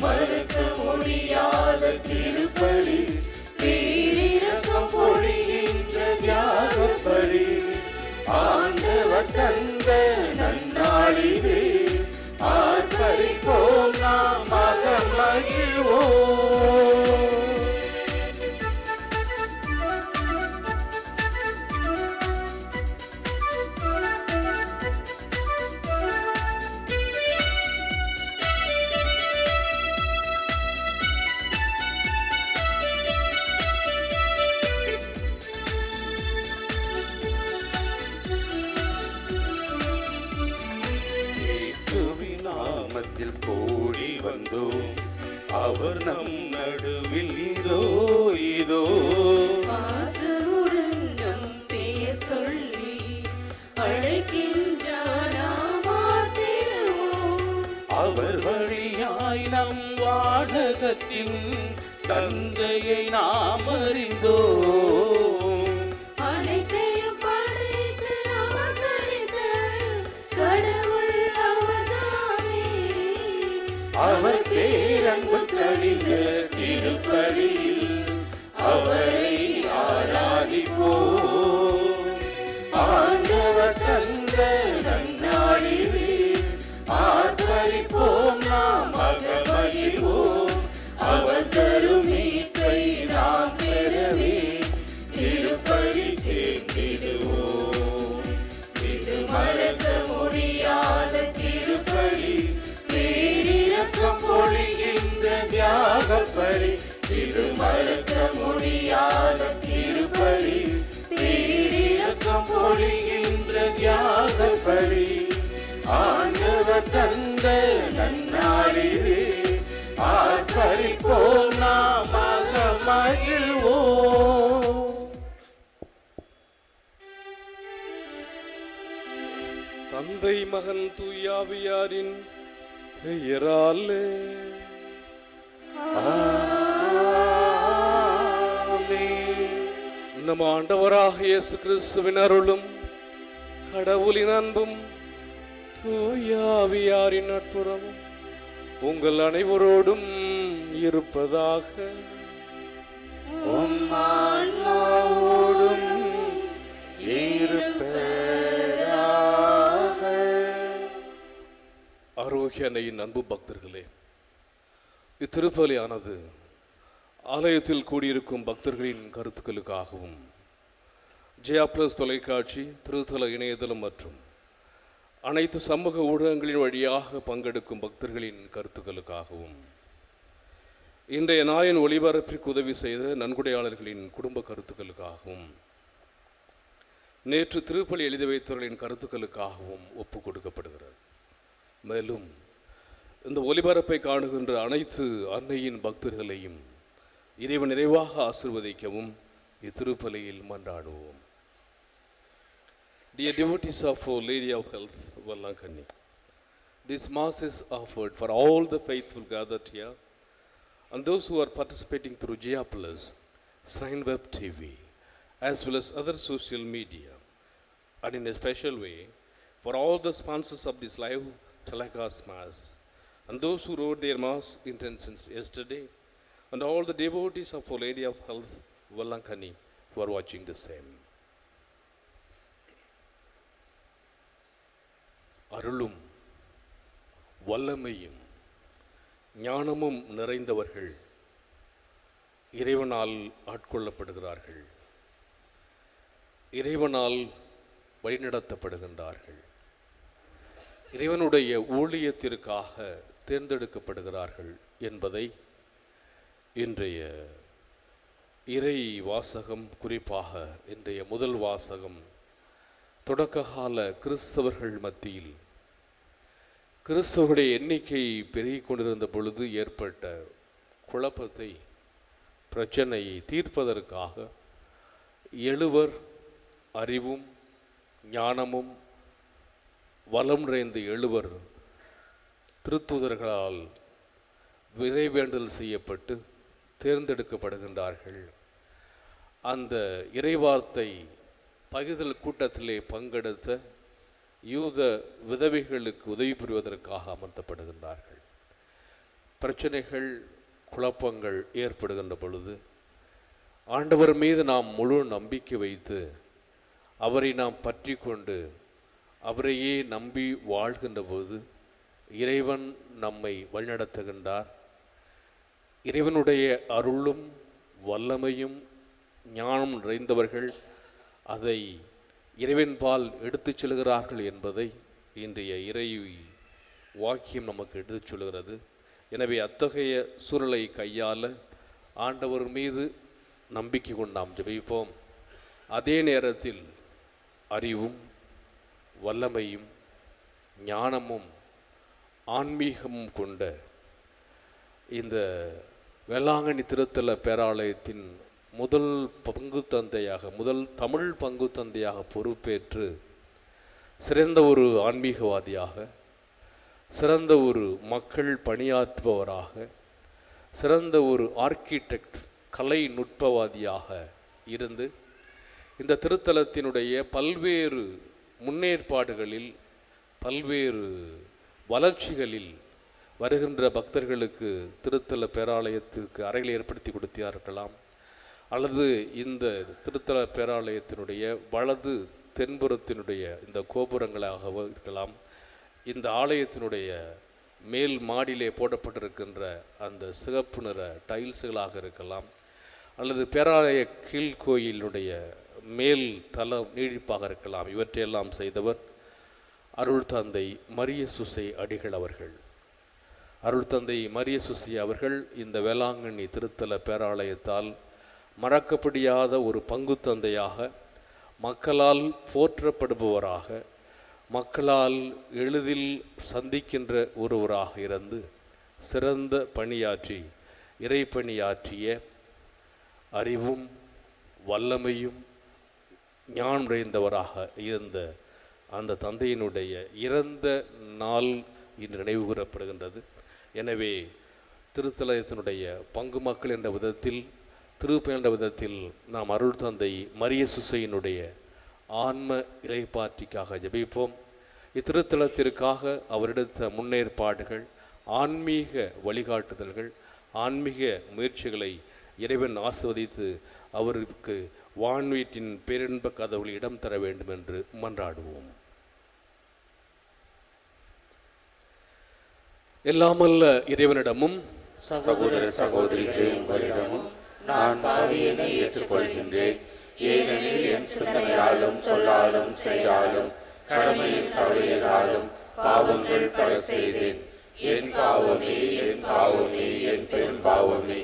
மறக்க முடியாத திருப்பலி, பேரிரக்கம் பொழிகின்ற தியாகப்பலி. ஆண்டவர் தந்த நன்னாளிலே ஆர்ப்பரிப்போம், நாம் மகிழ்வோம். கூடி வந்தோம், அவர் நம் நடுவில் இதோ இதோ. ஆசையுடன் நம் பெயர் சொல்லி அழைக்கின்றார், அவர் வழியாய் நம் வானகத்தின் தந்தையை நாம் அறிந்தோம். அனைத்தையும் படைத்து நமக்களித்த கடவுள் அவர்தாமே. அவர் பேரன்பு கழிந்த திருப்பலியில் அவரை ஆராதிப்போம். ஆண்டவர் தந்த நன்னாளிலே ஆர்ப்பரிப்போம், நாம் மகிழ்வோம். அவர் தரும் மீட்பை நாம் பெறவே திருப்பலி சேர்ந்திடுவோம். இது மறக்க முடியாத திருப்பலி, பேரிரக்கம் பொழிகின்ற தியாகப்பலி. இது மறக்க முடியாத திருப்பலி, பேரிரக்கம் பொழிகின்ற தியாகப்பலி. ஆண்டவர் தந்த நன்னாளிலே ஆர்ப்பரிப்போம், நாம் மகிழ்வோம். தந்தை மகன் தூயாவியாரின் பெயராலே நம் ஆண்டவராக இயேசு கிறிஸ்துவின் அருளும் கடவுளின் அன்பும் தூயாவியாரின் நட்புறவும் உங்கள் அனைவரோடும் இருப்பதாக. ஆன்மாவோடும் இருப்பதாக. ஆரோக்கிய அன்னையின் அன்பு பக்தர்களே, இத்திருப்பலியானது ஆலயத்தில் கூடியிருக்கும் பக்தர்களின் கருத்துக்களுக்காகவும் ஜெயா பிளஸ் தொலைக்காட்சி, திருத்தல இணையதளம் மற்றும் அனைத்து சமூக ஊடகங்களின் வழியாக பங்கெடுக்கும் பக்தர்களின் கருத்துக்களுக்காகவும் இன்றைய நாளின் ஒளிபரப்பிற்கு உதவி செய்த நன்கொடையாளர்களின் குடும்ப கருத்துக்களுக்காகவும் நேற்று திருப்பலி எழுதி வைத்தவர்களின் கருத்துக்களுக்காகவும் ஒப்புக் கொடுக்கப்படுகிறது. மேலும் இந்த ஒளிபரப்பை காணுகின்ற அனைத்து அன்னையின் பக்தர்களையும் இறைவன் நிறைவாக ஆசீர்வதிக்கவும் இத்திருப்பலியில் மன்றாடுவோம். Dear devotees of Our Lady of Health, Vallankani, this Mass is offered for all the faithful gathered here and those who are participating through Jia Plus, Shrine Web TV, as well as other social media, and in a special way for all the sponsors of this live telecast Mass, and those who wrote their Mass intentions yesterday, and all the devotees of Our Lady of Health, Vallankani, who are watching the same. அருளும் வல்லமையும் ஞானமும் நிறைந்தவர்கள் இறைவனால் ஆட்கொள்ளப்படுகிறார்கள், இறைவனால் வழிநடத்தப்படுகின்றார்கள், இறைவனுடைய ஊழியத்திற்காக தேர்ந்தெடுக்கப்படுகிறார்கள் என்பதை இன்றைய இறை வாசகம், குறிப்பாக இன்றைய முதல் வாசகம் தொடக்ககால கிறிஸ்தவர்கள் மத்தியில் கிறிஸ்தவருடைய எண்ணிக்கை பெருகிக் கொண்டிருந்த பொழுது ஏற்பட்ட குழப்பத்தை, பிரச்சனையை தீர்ப்பதற்காக எழுவர் அறிவும் ஞானமும் வளம் நிறைந்த எழுவர் திருத்தூதர்களால் விரைவேண்டல் செய்யப்பட்டு தேர்ந்தெடுக்கப்படுகின்றார்கள். அந்த இறைவார்த்தை பகிர்தல் கூட்டத்திலே பங்கெடுத்த யூத விதவைகளுக்கு உதவி புரிவதற்காக அமர்த்தப்படுகின்றார்கள். பிரச்சனைகள், குழப்பங்கள் ஏற்படுகின்ற பொழுது ஆண்டவர் மீது நாம் முழு நம்பிக்கை வைத்து அவரை நாம் பற்றி கொண்டு அவரையே நம்பி வாழ்கின்ற போது இறைவன் நம்மை வழிநடத்துகின்றார். இறைவனுடைய அருளும் வல்லமையும் ஞானம் நிறைந்தவர்கள் அதை இறைவன்பால் எடுத்துச் செல்கிறார்கள் என்பதை இன்றைய இறை வாக்கியம் நமக்கு எடுத்துச் சொல்கிறது. எனவே அத்தகைய சூழலை கையாள ஆண்டவர் மீது நம்பிக்கை கொண்டு நாம் ஜெபிப்போம். அதே நேரத்தில் அறிவும் வல்லமையும் ஞானமும் ஆன்மீகமும் கொண்ட இந்த வேளாங்கண்ணி திருத்தல பேராலயத்தின் முதல் தமிழ் பங்கு தந்தையாக பொறுப்பேற்று சிறந்த ஒரு ஆன்மீகவாதியாக, சிறந்த ஒரு மக்கள் பணியாற்றுபவராக, சிறந்த ஒரு ஆர்கிடெக்ட் கலை நுட்பவாதியாக இருந்து இந்த திருத்தலத்தினுடைய பல்வேறு முன்னேற்பாடுகளில், பல்வேறு வளர்ச்சிகளில் வருகின்ற பக்தர்களுக்கு திருத்தல பேராலயத்திற்கு அறைகளை ஏற்படுத்தி கொடுத்தார்களாம். அல்லது இந்த திருத்தல பேராலயத்தினுடைய வலது தென்புறத்தினுடைய இந்த கோபுரங்களாக இருக்கலாம், இந்த ஆலயத்தினுடைய மேல் மாடியிலே போடப்பட்டிருக்கின்ற அந்த சிகப்பு நிற டைல்ஸுகளாக இருக்கலாம், அல்லது பேராலய கீழ்கோயிலுடைய மேல் தளம் நீடிப்பாக இருக்கலாம். இவற்றையெல்லாம் செய்தவர் அருள் தந்தை மரிய சுசை அடிகள் அவர்கள். அருள் தந்தை மரிய சுசி அவர்கள் இந்த வேளாங்கண்ணி திருத்தல பேராலயத்தால் மறக்கப்படியாத ஒரு பங்கு தந்தையாக, மக்களால் போற்றப்படுபவராக, மக்களால் எளிதில் சந்திக்கின்ற ஒருவராக இருந்து சிறந்த பணியாற்றி இறைப்பணியாற்றிய அறிவும் வல்லமையும் ஞானம் நிறைந்தவராக இருந்த அந்த தந்தையினுடைய இறந்த நாள் இன்று நினைவு கூறப்படுகின்றது. எனவே திருத்தலத்தினுடைய பங்கு மக்கள் என்ற விதத்தில், திருப்பயன் என்ற விதத்தில் நாம் அருள் தந்தை மரிய சுசையினுடைய ஆன்ம இறைப்பாற்றிக்காக ஜெபிப்போம். இத்திருத்தலத்திற்காக அவர் எடுத்த முன்னேற்பாடுகள், ஆன்மீக வழிகாட்டுதல்கள், ஆன்மீக முயற்சிகளை இறைவன் ஆசிர்வதித்து அவருக்கு வான்வீட்டின் பேரின்ப கதவுகளில் இடம் தர வேண்டும் என்று மன்றாடுவோம். எல்லாமல்ல இறைவனிடமும் சகோதர சகோதரிகளே, உங்களிடமும் நான் பாவியனை ஏற்றுக்கொள்கின்றேன். ஏனெனில் என் சிந்தனையாலும் சொல்லாலும் செயலாலும் கடமையில் தவறியதாலும் பாவங்கள் பல செய்தேன். என் பாவமே, என் பாவமே, என் பெரும் பாவமே.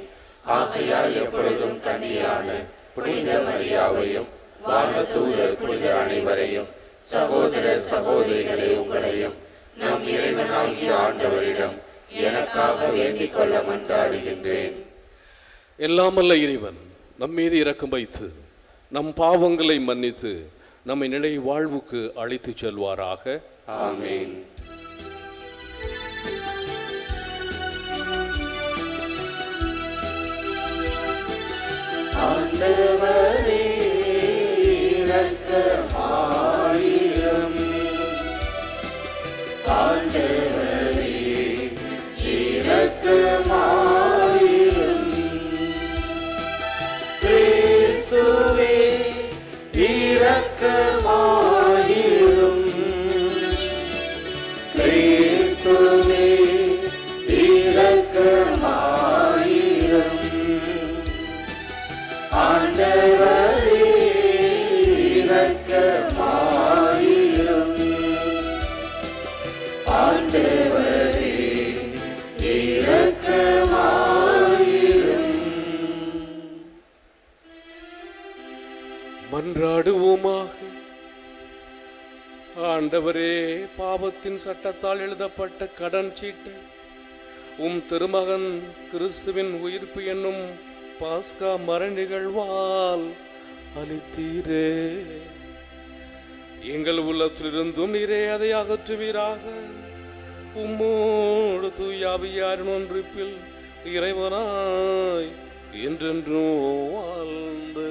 ஆகையால் எப்பொழுதும் கன்னியான புனித மரியாவையும் வானதூதர் புனிதர் அனைவரையும், சகோதர சகோதரிகளே உங்களையும் நம் இறைவனாகிய ஆண்டவரிடம் எனக்காக வேண்டிக் கொள்ள மன்றாடுகின்றேன். எல்லாமல்ல இறைவன் நம் மீது இரக்கம் வைத்து நம் பாவங்களை மன்னித்து நம்மை நிலை வாழ்வுக்கு அழைத்து செல்வாராக. ஆமென். ஆண்டவரே இரக்கமாயிரும். ஆண்டவரே இரக்கமாயிரும். கிறிஸ்துவே இரக்கமாயிரும். கிறிஸ்துவே இரக்கமாயிரும். ஆண்டவரே இரக்கமாயிரும். ஆண்டவரே இரக்கமாயிரும். மன்றாடுவோமாக. ஆண்டவரே, பாவத்தின் சட்டத்தால் எழுதப்பட்ட கடன் சீட்டை திருமகன் கிறிஸ்துவின் உயிர்ப்பு என்னும் பாஸ்கா மர நிகழ்வால் அளித்தீரே. எங்கள் உள்ளத்திலிருந்தும் நீரே அதை அகற்றுவீராக. உம்மோடு தூயாவியாரின் ஒன்றிப்பில் இறைவனாய் என்றென்றும் வாழ்ந்து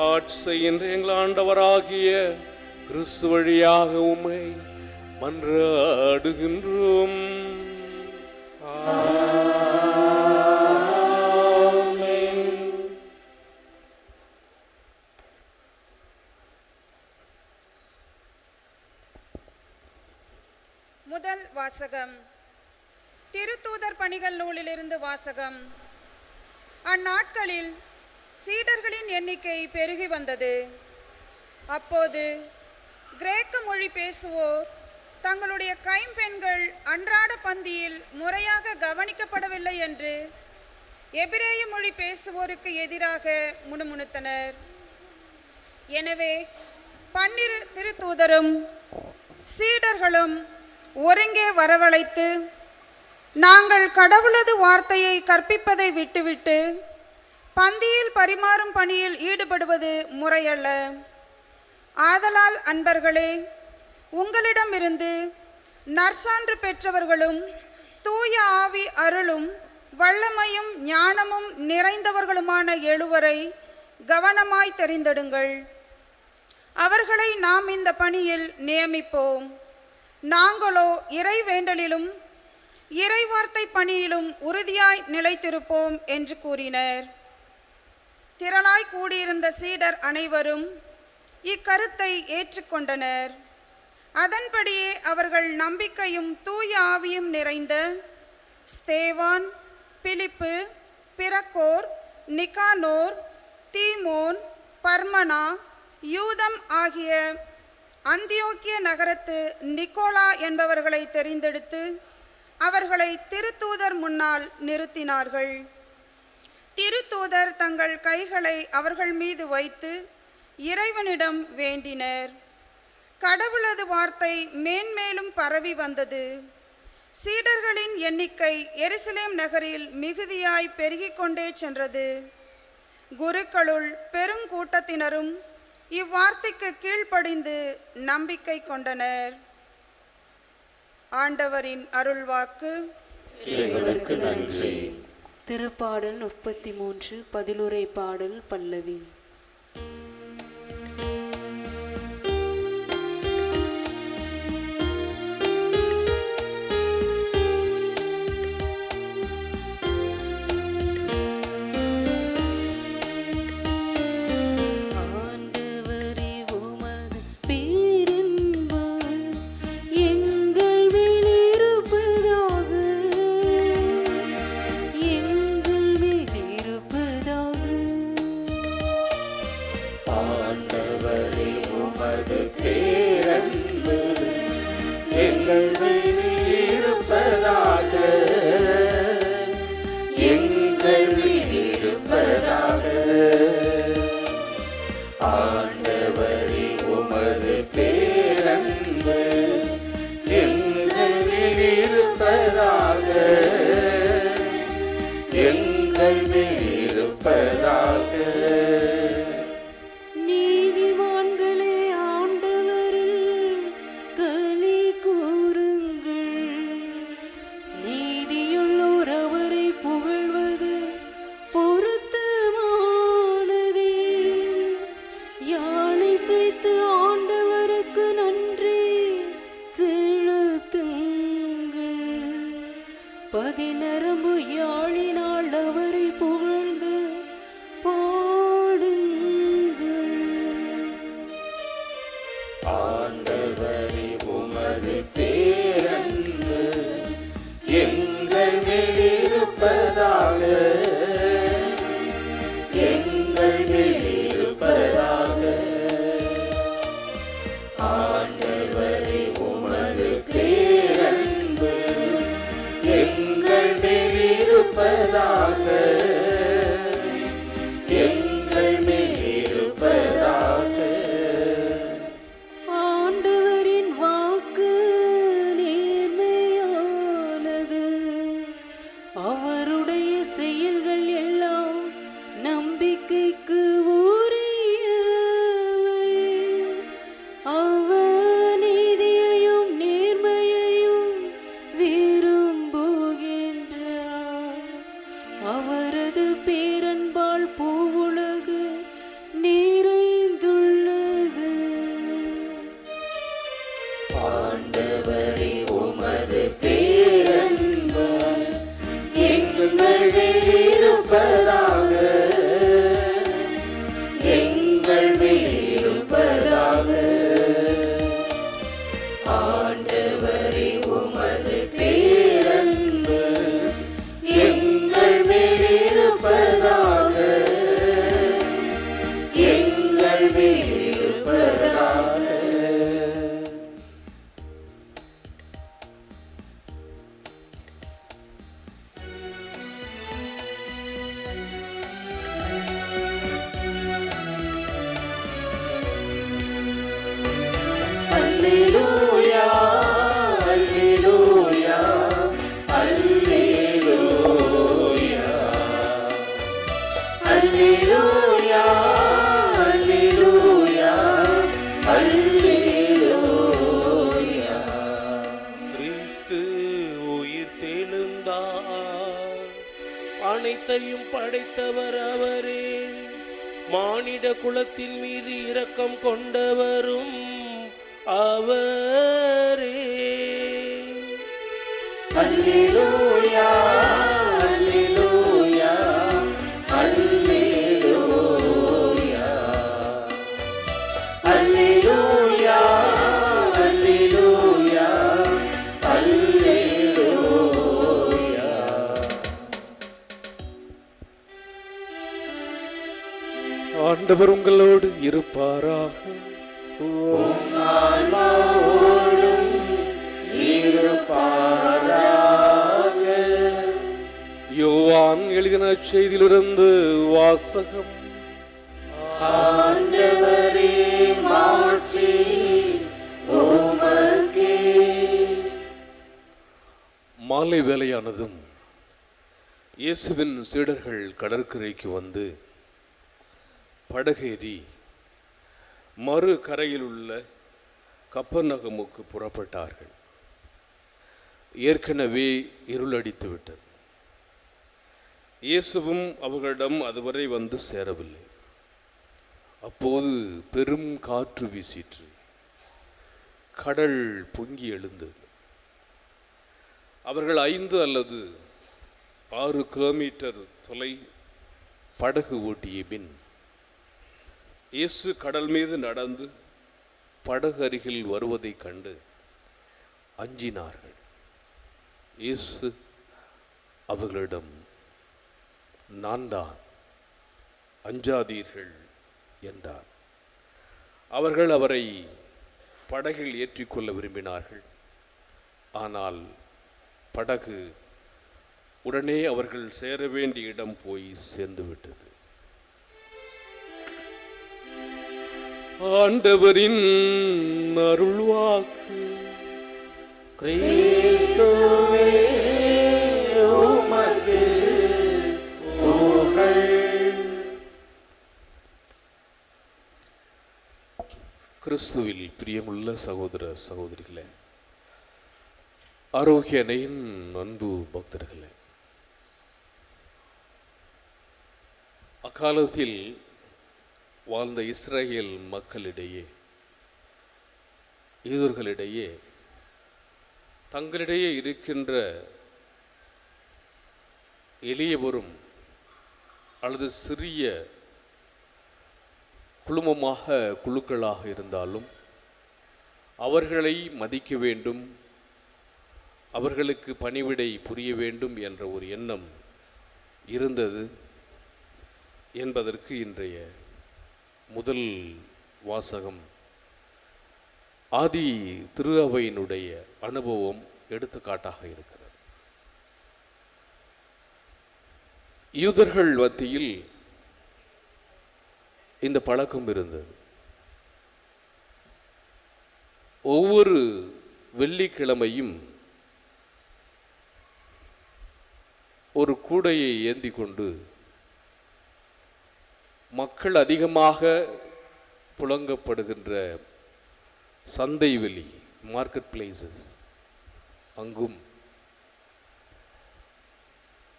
ஆட்சி செய்கின்ற எங்கள் ஆண்டவராகிய கிறிஸ்து வழியாக உம்மை மன்றாடுகின்றோம். முதல் வாசகம். திருத்தூதர் பணிகள் நூலிலிருந்து வாசகம். அந்நாட்களில் சீடர்களின் எண்ணிக்கை பெருகி வந்தது. அப்போது கிரேக்க மொழி பேசுவோர் தங்களுடைய கைம்பெண்கள் அன்றாட பந்தியில் முறையாக கவனிக்கப்படவில்லை என்று எபிரேய மொழி பேசுவோருக்கு எதிராக முணுமுணுத்தனர். எனவே 12 திருத்தூதரும் சீடர்களும் ஒருங்கே வரவழைத்து, நாங்கள் கடவுளது வார்த்தையை கற்பிப்பதை விட்டுவிட்டு பந்தியில் பரிமாறும் பணியில் ஈடுபடுவது முறையல்ல. ஆதலால் அன்பர்களே, உங்களிடமிருந்து நற்சான்று பெற்றவர்களும் தூய ஆவி அருளும் வல்லமையும் ஞானமும் நிறைந்தவர்களுமான 7 கவனமாய் தெரிந்தெடுங்கள். அவர்களை நாம் இந்த பணியில் நியமிப்போம். நாங்களோ இறை வேண்டலிலும் இறைவார்த்தை பணியிலும் உறுதியாய் நிலைத்திருப்போம் என்று கூறினர். திரளாய் கூடியிருந்த சீடர் அனைவரும் இக்கருத்தை ஏற்றுக்கொண்டனர். அதன்படியே அவர்கள் நம்பிக்கையும் தூய ஆவியும் நிறைந்த ஸ்தேவான், பிலிப்பு, பிரக்கோர், நிகானோர், தீமோன், பர்மனா, யூதம் ஆகிய அந்தியோக்கிய நகரத்து நிக்கோலா என்பவர்களை தெரிந்தெடுத்து அவர்களை திருத்தூதர் முன்னால் நிறுத்தினார்கள். திருத்தூதர் தங்கள் கைகளை அவர்கள் மீது வைத்து இறைவனிடம் வேண்டினர். கடவுளது வார்த்தை மேன்மேலும் பரவி வந்தது. சீடர்களின் எண்ணிக்கை எருசலேம் நகரில் மிகுதியாய் பெருகிக் கொண்டே சென்றது. குருக்களுள் பெருங்கூட்டத்தினரும் இவ்வார்த்தைக்கு கீழ்ப்படிந்து நம்பிக்கை கொண்டனர். ஆண்டவரின் அருள்வாக்கு. இறைவனுக்கு நன்றி. திருப்பாடல் 33 பதிலுரை பாடல் பல்லவி. நீதிமான்களே, ஆண்டவரில் களி கூறுங்கள். வானத்தையும் படைத்தவர் அவரே. மானிட குலத்தின் மீது இரக்கம் கொண்டவரும் அவரே. அல்லேலூயா, அல்லேலூயா, அல்லேலூயா, அல்லேலூயா, அல்லேலூயா, அல்லேலூயா. ஆண்டவர் உங்களோடு இருப்பாராக. ஆன்மாவோடும் இருப்பாராக. யோவான் எழுதின செய்தியிலிருந்து வாசகம். ஆண்டவரே, மாட்சி உமக்கே. மாலை வேளையானதும் இயேசுவின் சீடர்கள் கடற்கரைக்கு வந்து படகேறி மறு கரையில் உள்ள கப்பர்நகமுக்கு புறப்பட்டார்கள். ஏற்கனவே இருளடித்து விட்டது. இயேசுவும் அவர்களிடம் அதுவரை வந்து சேரவில்லை. அப்போது பெரும் காற்று வீசிற்று. கடல் பொங்கி எழுந்தது. அவர்கள் 5 அல்லது 6 கிலோமீட்டர் தொலை படகு ஓட்டிய பின் இயேசு கடல் மீது நடந்து படகு அருகில் வருவதைக் கண்டு அஞ்சினார்கள். இயேசு அவர்களிடம், நான் தான், அஞ்சாதீர்கள் என்றார். அவர்கள் அவரை படகில் ஏற்றிக்கொள்ள விரும்பினார்கள். ஆனால் படகு உடனே அவர்கள் சேர வேண்டிய இடம் போய் சேர்ந்துவிட்டது. ஆண்டவரின் அருள்வாக்கு. கிறிஸ்துவே உமக்கு புகழ். கிறிஸ்துவில் பிரியமுள்ள சகோதர சகோதரிகளே, ஆரோக்கிய அன்னையின் அன்பு பக்தர்களே, அக்காலத்தில் வாழ்ந்த இஸ்ரேல் மக்களிடையே, யூதர்களிடையே தங்களிடையே இருக்கின்ற எளியவரும் அல்லது சிறிய குழுக்களாக இருந்தாலும் அவர்களை மதிக்க வேண்டும், அவர்களுக்கு பணிவிடை புரிய வேண்டும் என்ற ஒரு எண்ணம் இருந்தது என்பதற்கு இன்றைய முதல் வாசகம் ஆதி திரு அவையினுடைய அனுபவம் எடுத்துக்காட்டாக இருக்கிறது. யூதர்கள் மத்தியில் இந்த பழக்கம் இருந்தது. ஒவ்வொரு வெள்ளிக்கிழமையும் ஒரு கூடையை ஏந்தி கொண்டு மக்கள் அதிகமாக புழங்கப்படுகின்ற சந்தை வெளி, மார்க்கெட் பிளேசஸ், அங்கும்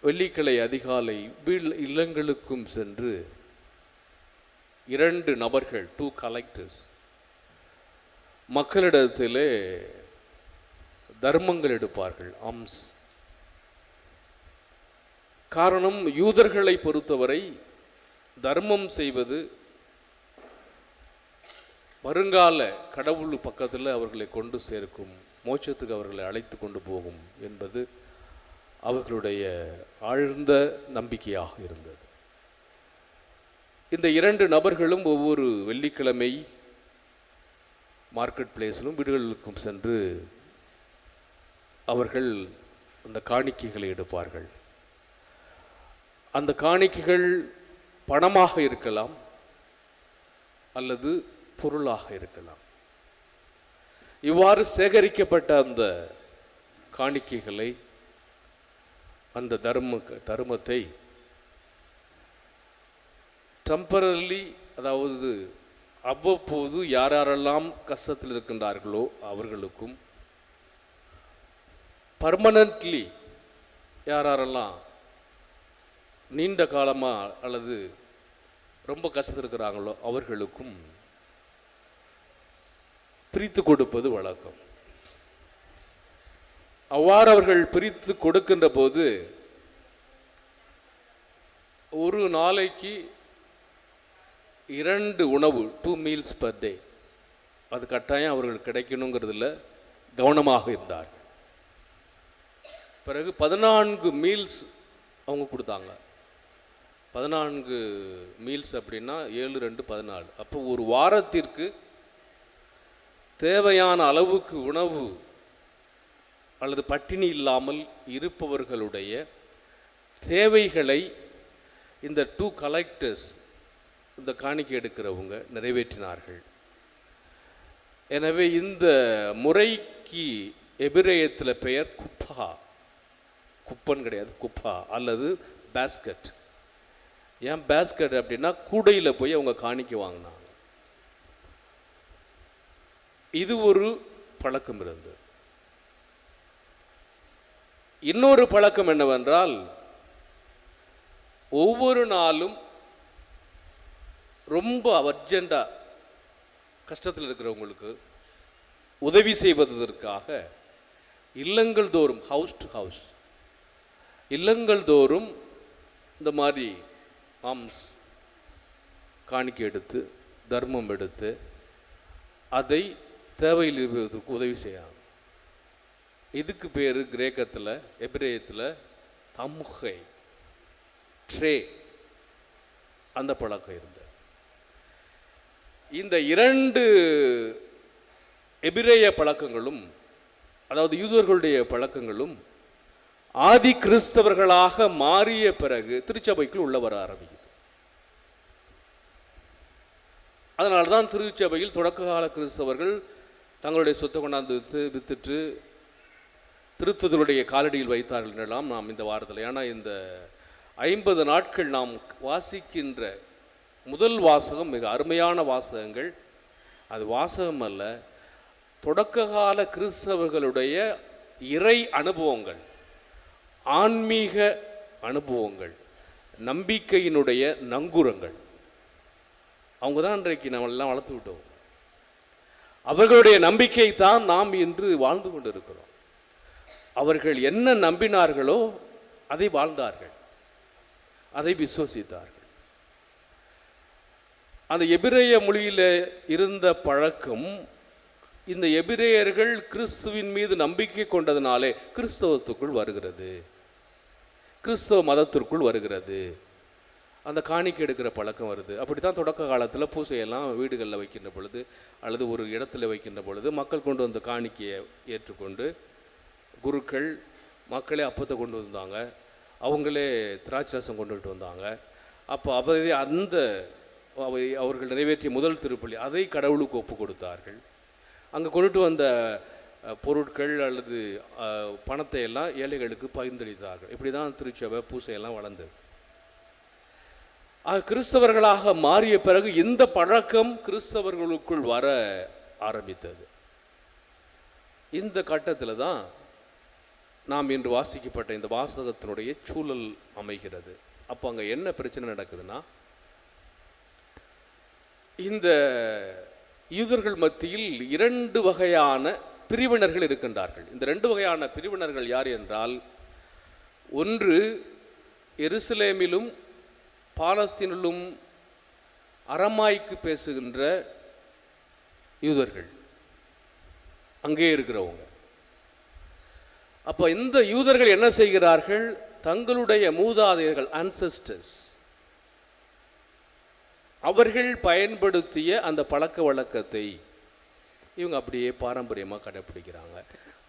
வெள்ளிக்கிழமை அதிகாலை இல்லங்களுக்கும் சென்று 2 நபர்கள், 2 கலெக்டர்ஸ், மக்களிடத்திலே தர்மங்கள் எடுப்பார்கள், ஆம்ஸ். காரணம், யூதர்களை பொறுத்தவரை தர்மம் செய்வது வருங்கால கடவுள் பக்கத்தில் அவர்களை கொண்டு சேர்க்கும், மோட்சத்துக்கு அவர்களை அழைத்து கொண்டு போகும் என்பது அவர்களுடைய ஆழ்ந்த நம்பிக்கையாக இருந்தது. இந்த 2 நபர்களும் ஒவ்வொரு வெள்ளிக்கிழமை மார்க்கெட் பிளேஸிலும் வீடுகளுக்கும் சென்று அவர்கள் அந்த காணிக்கைகளை எடுப்பார்கள். அந்த காணிக்கைகள் பணமாக இருக்கலாம் அல்லது பொருளாக இருக்கலாம். இவ்வாறு சேகரிக்கப்பட்ட அந்த காணிக்கைகளை, அந்த தர்மத்தை டெம்பரரி, அதாவது அவ்வப்போது யாரெல்லாம் கஷ்டத்தில் இருக்கின்றார்களோ அவர்களுக்கும், பர்மனன்ட்லி யாரெல்லாம் நீண்ட காலமாக அல்லது ரொம்ப கஷ்டத்தில் இருக்கிறாங்களோ அவர்களுக்கும் பிரித்து கொடுப்பது வழக்கம். அவ்வாறு அவர்கள் பிரித்து கொடுக்கின்ற போது ஒரு நாளைக்கு 2 உணவு 2 meals per day அது கட்டாயம் அவர்கள் கிடைக்கணுங்கிறதுல கவனமாக இருந்தார். பிறகு 14 மீல்ஸ் அவங்க கொடுத்தாங்க. 14 மீல்ஸ் அப்படின்னா 7 2 14. அப்போ ஒரு வாரத்திற்கு தேவையான அளவுக்கு உணவு அல்லது பட்டினி இல்லாமல் இருப்பவர்களுடைய தேவைகளை இந்த 2 கலெக்டர்ஸ், இந்த காணிக்கை எடுக்கிறவங்க நிறைவேற்றினார்கள். எனவே இந்த முறைக்கு எபிரேயத்தில் பெயர் குப்பா, குப்பன் கிடையாது, குப்பா அல்லது பேஸ்கட். ஏன் பேஸ்கட் அப்படின்னா கூடையில் போய் அவங்க காணிக்கை வாங்கினாங்க. இது ஒரு பழக்கம் இருந்தது. இன்னொரு பழக்கம் என்னவென்றால், ஒவ்வொரு நாளும் ரொம்ப அர்ஜெண்டா கஷ்டத்தில் இருக்கிறவங்களுக்கு உதவி செய்வதற்காக இல்லங்கள் தோறும், ஹவுஸ் டு ஹவுஸ், இல்லங்கள் தோறும் இந்த மாதிரி ஆம்ஸ் காணிக்கை எடுத்து தர்மம் எடுத்து அதை தேவையில் இருப்பதற்கு உதவி செய்யலாம். இதுக்கு பேர் கிரேக்கத்தில் எபிரேயத்தில் தம்ஹை, ட்ரே, அந்த பழக்கம் இருந்தது. இந்த 2 எபிரேய பழக்கங்களும், அதாவது யூதர்களுடைய பழக்கங்களும் ஆதி கிறிஸ்தவர்களாக மாறிய பிறகு திருச்சபைக்குள் உள்ள வர ஆரம்பிக்குது. அதனால்தான் திருச்சபையில் தொடக்க கால கிறிஸ்தவர்கள் தங்களுடைய சொத்தை கொண்டாந்து வித்துட்டு திருத்துதலுடைய காலடியில் வைத்தார்கள் என்றெல்லாம் நாம் இந்த வாரத்தில், ஏன்னா இந்த 50 நாட்கள் நாம் வாசிக்கின்ற முதல் வாசகம் மிக அருமையான வாசகங்கள். அது வாசகம் அல்ல, தொடக்க கால கிறிஸ்தவர்களுடைய இறை அனுபவங்கள், ஆன்மீக அனுபவங்கள், நம்பிக்கையினுடைய நங்கூரங்கள். அவங்க தான் இன்றைக்கு நம்ம எல்லாம் வளர்த்து விட்டோம். அவர்களுடைய நம்பிக்கை தான் நாம் இன்று வாழ்ந்து கொண்டு இருக்கிறோம். அவர்கள் என்ன நம்பினார்களோ அதை வாழ்ந்தார்கள், அதை விசுவசித்தார்கள். அந்த எபிரேய மொழியில் இருந்த பழக்கம் இந்த எபிரேயர்கள் கிறிஸ்துவின் மீது நம்பிக்கை கொண்டதினாலே கிறிஸ்தவத்துக்குள் வருகிறது, கிறிஸ்தவ மதத்திற்குள் வருகிறது. அந்த காணிக்கை எடுக்கிற பழக்கம் வருது. அப்படி தான் தொடக்க காலத்தில் பூசையெல்லாம் வீடுகளில் வைக்கின்ற பொழுது அல்லது ஒரு இடத்துல வைக்கின்ற பொழுது மக்கள் கொண்டு வந்த காணிக்கையை ஏற்றுக்கொண்டு குருக்கள் மக்களே அப்பத்தை கொண்டு வந்தாங்க, அவங்களே திராட்சை ரசம் கொண்டுகிட்டு வந்தாங்க. அப்போ அந்த அவர்கள் நிறைவேற்றிய முதல் திருப்பலி அதை கடவுளுக்கு ஒப்பு கொடுத்தார்கள். அங்கே கொண்டுட்டு வந்த பொருட்கள் அல்லது பணத்தை எல்லாம் ஏழைகளுக்கு பகிர்ந்தளித்தார்கள். இப்படி தான் திருச்சபை பூசையெல்லாம் வளர்ந்தது. கிறிஸ்தவர்களாக மாறிய பிறகு இந்த பழக்கம் கிறிஸ்தவர்களுக்குள் வர ஆரம்பித்தது. இந்த கட்டத்தில் தான் நாம் இன்று வாசிக்கப்பட்ட இந்த வாசகத்தினுடைய சூழல் அமைகிறது. அப்போ அங்கே என்ன பிரச்சனை நடக்குதுன்னா, இந்த யூதர்கள் மத்தியில் 2 வகையான பிரிவினர்கள் இருக்கின்றார்கள். இந்த 2 வகையான பிரிவினர்கள் யார் என்றால், ஒன்று எருசலேமிலும் பாலஸ்தீனிலும் அரமாய்க்கு பேசுகின்ற யூதர்கள், அங்கே இருக்கிறவங்க. அப்போ இந்த யூதர்கள் என்ன செய்கிறார்கள், தங்களுடைய மூதாதையர்கள் ancestors அவர்கள் பயன்படுத்திய அந்த பழக்க வழக்கத்தை இவங்க அப்படியே பாரம்பரியமாக கடைப்பிடிக்கிறாங்க.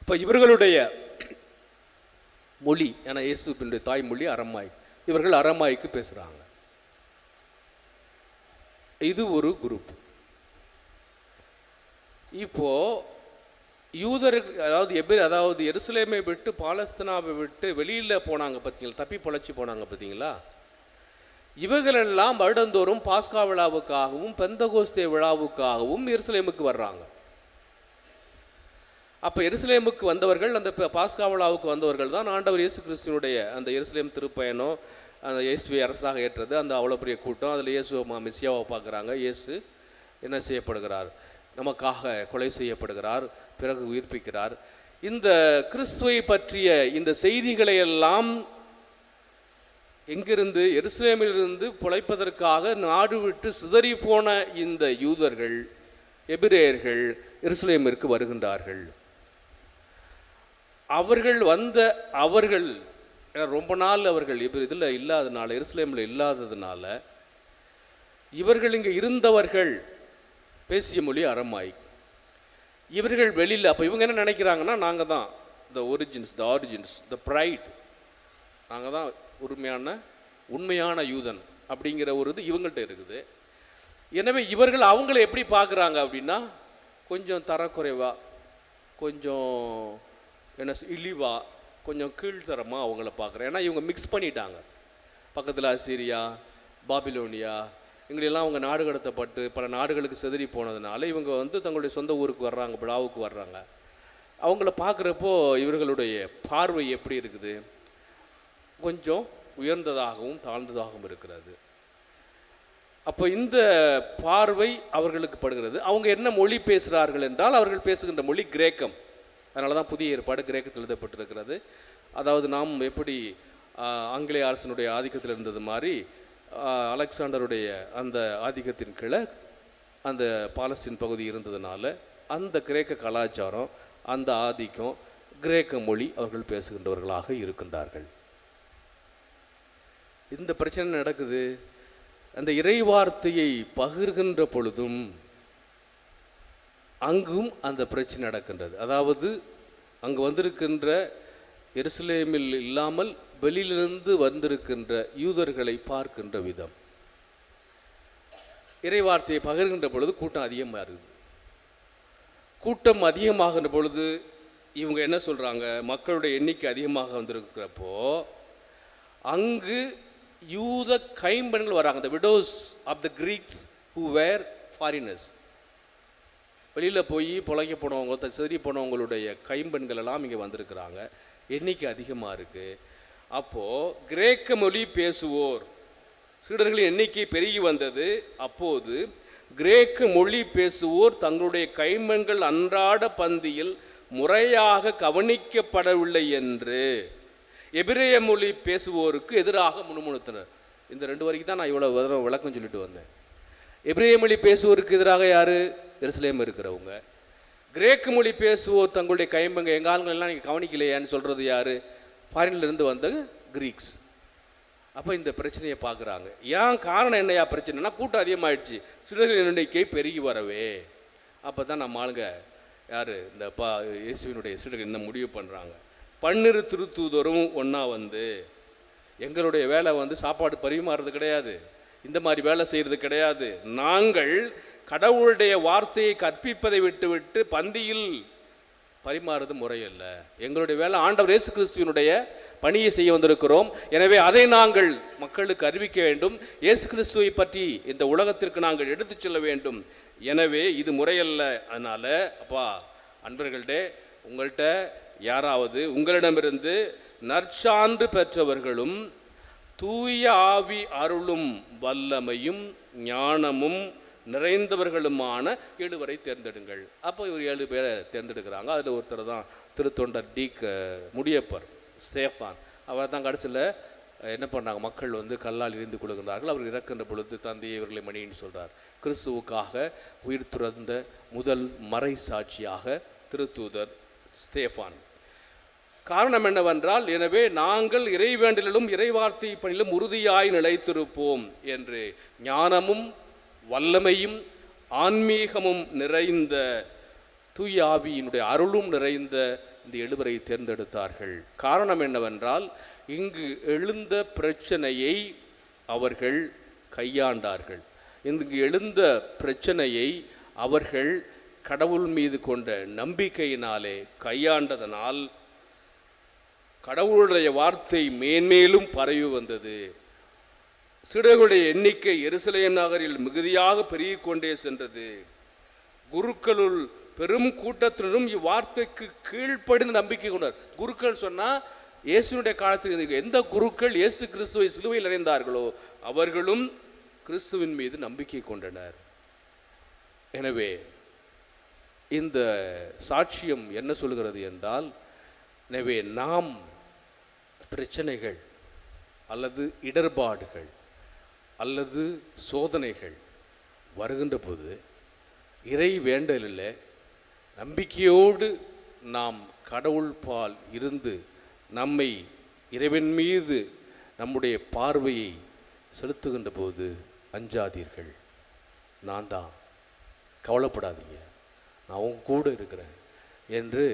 இப்போ இவர்களுடைய மொழி, ஏன்னா இயேசுவினுடைய தாய்மொழி அரமாய், இவர்கள் அரமாய்க்கு பேசுகிறாங்க. இது ஒரு குரூப். இப்போ யூதர்கள், அதாவது எருசலேமை விட்டு பாலஸ்தீனாவை விட்டு வெளியில் போனாங்க பார்த்தீங்களா, தப்பி பொழைச்சி போனாங்க பார்த்தீங்களா, இவர்களெல்லாம் வருடந்தோறும் பாஸ்கா விழாவுக்காகவும் பெந்தகோஸ்தே விழாவுக்காகவும் எருசலேமுக்கு வர்றாங்க. அப்போ எருசலேமுக்கு வந்தவர்கள், அந்த பாஸ்கா விழாவுக்கு வந்தவர்கள் தான் ஆண்டவர் இயேசு கிறிஸ்துவினுடைய அந்த எருசலேம் திருப்பயணம் அந்த இயேசுவை அரசராக ஏற்றது. அந்த அவ்வளோ பெரிய கூட்டம், அதில் இயேசு மெசியாவை பார்க்குறாங்க. இயேசு என்ன செய்யப்படுகிறார்? நமக்காக கொலை செய்யப்படுகிறார், பிறகு உயிர்ப்பிக்கிறார். இந்த கிறிஸ்துவை பற்றிய இந்த செய்திகளை எல்லாம் எங்கிருந்து? எருசலேமிலிருந்து பிழைப்பதற்காக நாடு விட்டு சிதறி போன இந்த யூதர்கள், எபிரேயர்கள் எருசலேமிற்கு வருகின்றார்கள். அவர்கள் ரொம்ப நாள் அவர்கள் இதில் இல்லாததுனால, எருசலேமில் இல்லாததுனால, இவர்கள் இங்கே இருந்தவர்கள் பேசிய மொழி அரமாய். இவர்கள் வெளியில், அப்போ இவங்க என்ன நினைக்கிறாங்கன்னா, நாங்கள் தான் த ஆரிஜின்ஸ் த ப்ரைட், நாங்கள் தான் உண்மையான யூதன் அப்படிங்கிற ஒரு இது இவங்கள்ட்ட இருக்குது. எனவே இவர்கள் அவங்கள எப்படி பார்க்குறாங்க அப்படின்னா, கொஞ்சம் தரக்குறைவா, கொஞ்சம் இழிவா, கொஞ்சம் கீழ்த்தரமாக அவங்கள பார்க்குறேன். ஏன்னா இவங்க மிக்ஸ் பண்ணிட்டாங்க. பக்கத்தில் அசீரியா, பாபிலோனியா, இங்கெல்லாம் அவங்க நாடு கடத்தப்பட்டு பல நாடுகளுக்கு செதறி போனதுனால இவங்க தங்களுடைய சொந்த ஊருக்கு வர்றாங்க, விழாவுக்கு வர்றாங்க. அவங்கள பார்க்குறப்போ இவர்களுடைய பார்வை எப்படி இருக்குது? கொஞ்சம் உயர்ந்ததாகவும் தாழ்ந்ததாகவும் இருக்கிறது. அப்போ இந்த பார்வை அவர்களுக்கு படுகிறது. அவங்க என்ன மொழி பேசுகிறார்கள் என்றால், அவர்கள் பேசுகின்ற மொழி கிரேக்கம். அதனால தான் புதிய ஏற்பாடு கிரேக்கத்தில் எழுதப்பட்டிருக்கிறது. அதாவது நாம் எப்படி ஆங்கிலேய அரசனுடைய ஆதிக்கத்தில் இருந்தது மாதிரி அலெக்சாண்டருடைய அந்த ஆதிக்கத்தின் கீழே அந்த பாலஸ்தீன் பகுதி இருந்ததுனால அந்த கிரேக்க கலாச்சாரம், அந்த ஆதிக்கம், கிரேக்க மொழி அவர்கள் பேசுகின்றவர்களாக இருக்கின்றார்கள். இந்த பிரச்சனை நடக்குது. அந்த இறைவார்த்தையை பகிர்கின்ற பொழுதும் அங்கும் அந்த பிரச்சனை நடக்கின்றது. அதாவது அங்கு வந்திருக்கின்ற எருசலேமில் இல்லாமல் வெளியிலிருந்து வந்திருக்கின்ற யூதர்களை பார்க்கின்ற விதம், இறைவார்த்தையை பகிர்கின்ற பொழுது கூட்டம் அதிகமாகுது. கூட்டம் அதிகமாகின்ற பொழுது இவங்க என்ன சொல்கிறாங்க? மக்களுடைய எண்ணிக்கை அதிகமாக வந்திருக்கிறப்போ அங்கு யூத கைம்பெண்கள் வராங்க. the widows of the Greeks who were foreigners. வெளியில் போய் பிழைக்க போனவங்க, சரி போனவங்களுடைய கைம்பெண்கள் எல்லாம் இங்கே வந்திருக்கிறாங்க. எண்ணிக்கை அதிகமாக இருக்குது. அப்போது கிரேக்க மொழி பேசுவோர் சீடர்களின் எண்ணிக்கை பெருகி வந்தது. அப்போது கிரேக்க மொழி பேசுவோர் தங்களுடைய கைம்பெண்கள் அன்றாட பந்தியில் முறையாக கவனிக்கப்படவில்லை என்று எபிரேய மொழி பேசுவோருக்கு எதிராக முணுமுணுத்தனர். இந்த 2 வரைக்கும் தான் நான் இவ்வளோ விளக்கம் சொல்லிட்டு வந்தேன். எபிரேய மொழி பேசுவோருக்கு எதிராக யார்? எருசலேம் இருக்கிறவங்க. கிரேக்க மொழி பேசுவோர் தங்களுடைய கைம்பங்க எங்காலங்களெல்லாம் நீங்கள் கவனிக்கலையான்னு சொல்கிறது யார்? ஃபாரின்லேருந்து வந்த கிரீக்ஸ். அப்போ இந்த பிரச்சனையை பார்க்குறாங்க. ஏன் காரணம் என்னையா பிரச்சனைனா, கூட்டம் அதிகமாகிடுச்சு, சிலர்கள் எண்ணிக்கை பெருகி வரவே. அப்போ தான் நம்ம ஆளுங்க யார் இந்த இயேசுவினுடைய சீடர்கள் என்ன முடிவு பண்ணுறாங்க? 12 திருத்தூதரும் ஒன்றா எங்களுடைய வேலை சாப்பாடு பரிமாறுறது கிடையாது, இந்த மாதிரி வேலை செய்கிறது கிடையாது. நாங்கள் கடவுளுடைய வார்த்தையை கற்பிப்பதை விட்டு பந்தியில் பரிமாறுறது முறையல்ல. எங்களுடைய வேலை ஆண்டவர் இயேசு கிறிஸ்துவினுடைய பணியை செய்ய வந்திருக்கிறோம். எனவே அதை நாங்கள் மக்களுக்கு அறிவிக்க வேண்டும். இயேசு கிறிஸ்துவை பற்றி இந்த உலகத்திற்கு நாங்கள் எடுத்து செல்ல வேண்டும். எனவே இது முறையல்ல. அதனால் அப்பா அன்பர்களே, உங்கள்கிட்ட யாராவது உங்களிடமிருந்து நற்சான்று பெற்றவர்களும் தூய ஆவி அருளும் வல்லமையும் ஞானமும் நிறைந்தவர்களுமான 7 பேரை தேர்ந்தெடுங்கள். அப்போ இவர் 7 பேரை தேர்ந்தெடுக்கிறாங்க. அதில் ஒருத்தர் தான் திருத்தொண்டர் முடியப்பர் ஸ்தேஃபான். அவர் தான் கடைசியில் என்ன பண்ணாங்க? மக்கள் கல்லால் எறிந்து கொடுக்கிறார்கள். அவர் இறக்கின்ற பொழுது தந்தையை இவர்களை மணின்னு சொல்கிறார். கிறிஸ்துவுக்காக உயிர் துறந்த முதல் மறை சாட்சியாக திருத்தூதர் ஸ்தேஃபான். காரணம் என்னவென்றால், எனவே நாங்கள் இறைவேண்டலிலும் இறைவார்த்தை பணியிலும் உறுதியாய் நிலைத்திருப்போம் என்று ஞானமும் வல்லமையும் ஆன்மீகமும் நிறைந்த தூய ஆவியினுடைய அருளும் நிறைந்த இந்த 7 பேரை தேர்ந்தெடுத்தார்கள். காரணம் என்னவென்றால், இங்கு எழுந்த பிரச்சனையை அவர்கள் கையாண்டார்கள். இங்கு எழுந்த பிரச்சனையை அவர்கள் கடவுள் மீது கொண்ட நம்பிக்கையினாலே கையாண்டதனால் கடவுளுடைய வார்த்தை மேன்மேலும் பரவி வந்தது. சீடர்களுடைய எண்ணிக்கை எருசலேம் நகரில் மிகுதியாக பெருகிக்கொண்டே சென்றது. குருக்களுள் பெரும் கூட்டத்தினரும் இவ்வார்த்தைக்கு கீழ்ப்படிந்து நம்பிக்கை கொண்டார். குருக்கள் சொன்னால் இயேசுனுடைய காலத்தில் இருந்த எந்த குருக்கள் இயேசு கிறிஸ்துவை சிலுவையில் அறைந்தார்களோ அவர்களும் கிறிஸ்துவின் மீது நம்பிக்கை கொண்டனர். எனவே இந்த சாட்சியம் என்ன சொல்கிறது என்றால், எனவே நாம் பிரச்சனைகள் அல்லது இடர்பாடுகள் அல்லது சோதனைகள் வருகின்ற போது இறை வேண்டலில் நம்பிக்கையோடு நாம் கடவுள் பால் இருந்து நம்மை இறைவன் மீது நம்முடைய பார்வையை செலுத்துகின்ற போது அஞ்சாதீர்கள், நான் தான், கவலைப்படாதீங்க, நான் உங்க கூட இருக்கிறேன் என்று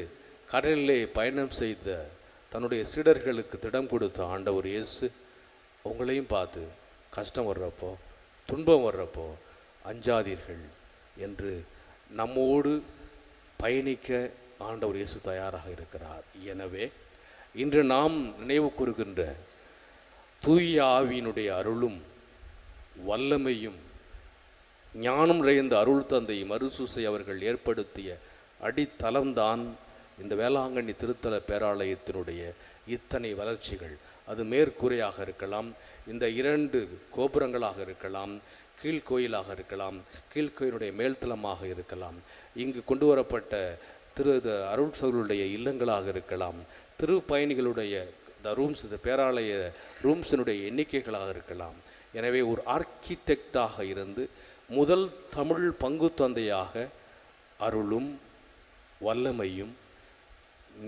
கடலிலே பயணம் செய்த தன்னுடைய சீடர்களுக்கு திடம் கொடுத்த ஆண்டவர் இயேசு உங்களையும் பார்த்து கஷ்டம் வர்றப்போ துன்பம் வர்றப்போ அஞ்சாதீர்கள் என்று நம்மோடு பயணிக்க ஆண்டவர் இயேசு தயாராக இருக்கிறார். எனவே இன்று நாம் நினைவு கூறுகின்ற தூய ஆவியினுடைய அருளும் வல்லமையும் ஞானம் நிறைந்த அருள் தந்தை மருசூசை அவர்கள் ஏற்படுத்திய அடித்தளம்தான் இந்த வேளாங்கண்ணி திருத்தல பேராலயத்தினுடைய இத்தனை வளர்ச்சிகள். அது மேற்கூரையாக இருக்கலாம், இந்த 2 கோபுரங்களாக இருக்கலாம், கீழ்கோயிலாக இருக்கலாம், கீழ்கோயிலுடைய மேல்தளமாக இருக்கலாம், இங்கு கொண்டு வரப்பட்ட அருள் சகோதரருடைய இல்லங்களாக இருக்கலாம், திருப்பயணிகளுடைய ரூம்ஸ், இந்த பேராலய ரூம்ஸினுடைய எண்ணிக்கைகளாக இருக்கலாம். எனவே ஒரு ஆர்கிடெக்டாக இருந்து முதல் தமிழ் பங்கு தந்தையாக அருளும் வல்லமையும்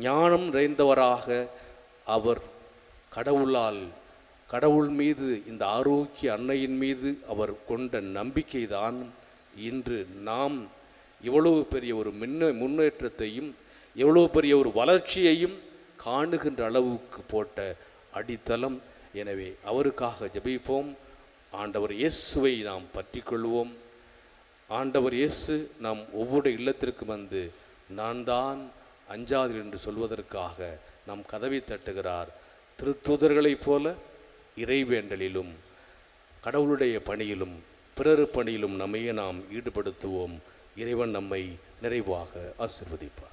ஞானம் நிறைந்தவராக அவர் கடவுள் மீது, இந்த ஆரோக்கிய அன்னையின் மீது அவர் கொண்ட நம்பிக்கைதான் இன்று நாம் எவ்வளவு பெரிய ஒரு முன்னேற்றத்தையும் எவ்வளவு பெரிய ஒரு வளர்ச்சியையும் காணுகின்ற அளவுக்கு போட்ட அடித்தளம். எனவே அவருக்காக ஜெபிப்போம். ஆண்டவர் இயேசுவை நாம் பற்றி கொள்வோம். ஆண்டவர் இயேசு நாம் ஒவ்வொரு இல்லத்திற்கு வந்து நான் தான், அஞ்சாதீர் என்று சொல்வதற்காக நாம் கதவை தட்டுகிறார். திருத்தூதர்களைப் போல இறைவேண்டலிலும் கடவுளுடைய பணியிலும் பிறர் பணியிலும் நம்மையே நாம் ஈடுபடுத்துவோம். இறைவன் நம்மை நிறைவாக ஆசீர்வதிப்பார்.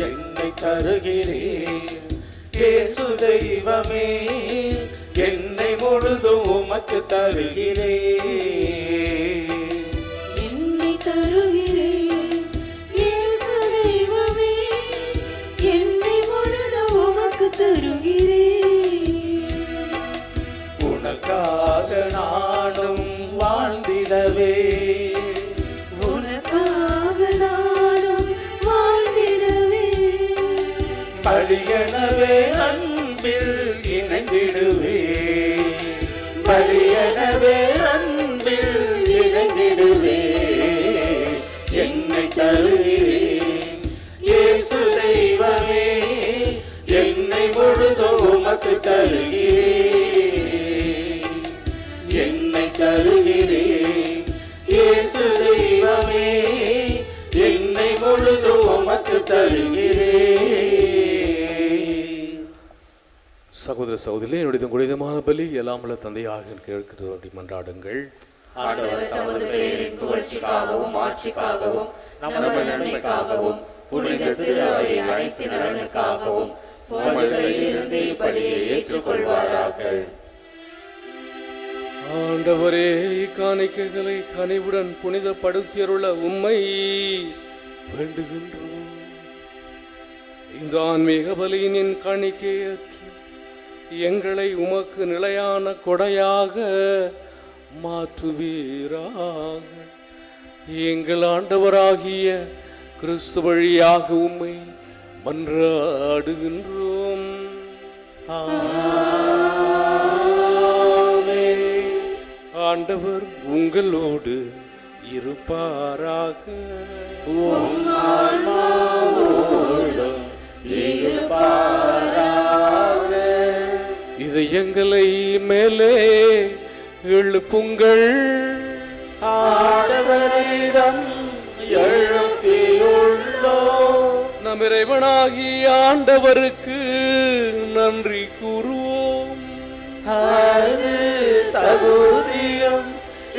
என்னை தருகிறேன் இயேசு தெய்வமே, என்னை முழுதும் உமக்கு தருகிறேன். என்னை தருகிறேன் இயேசு தெய்வமே, என்னை முழுதும் உமக்கு தருகிறேன். உனக்காக நானும் வாழ்ந்திடவே, உனக்காக நானும் வாழ்ந்திடவே, பலியனவே அன்பில் இணைந்திடுவே, பலியனவே அன்பில் இணைந்திடுவே. என்னை தருகிறேன் இயேசு தெய்வமே, என்னை முழுதும் உமக்கு தருகிறேன். என்னை தருகிறேன் இயேசு தெய்வமே, என்னை முழுதும் உமக்கு தருகிறேன். சகோதர சகோதரி, என்னுடைய குடிதமான பலி எல்லாம் உள்ள தந்தையாக கேட்கிறபடி மன்றாடுங்கள். ஆண்டவர் தமது பெயரின் புகழ்ச்சிக்காகவும் ஆட்சிக்காகவும் நமது நன்மைக்காகவும் புனித திரு அவையின் அனைத்து நலனுக்காகவும் உமது கையிலிருந்து இப்பலியை ஏற்றுக்கொள்வாராக. ஆண்டவரே, காணிக்கைகளை கனிவுடன் புனிதப்படுத்தியருள உம்மை வேண்டுகின்றோம். இந்த ஆன்மீக பலியின் காணிக்கையற்று எங்களை உமக்கு நிலையான கொடையாக மாற்றுவீராக. எங்கள் ஆண்டவராகிய கிறிஸ்து வழியாக உம்மை மன்றாடுகின்றோம். ஆண்டவர் உங்களோடு இருப்பாராக. இது எங்களை மேலே எழுப்புங்கள். ஆண்டவரிடம் எழுப்பியோ நம் இறைவனாகிய ஆண்டவருக்கு நன்றி கூறுவோம். அது தகுதியும்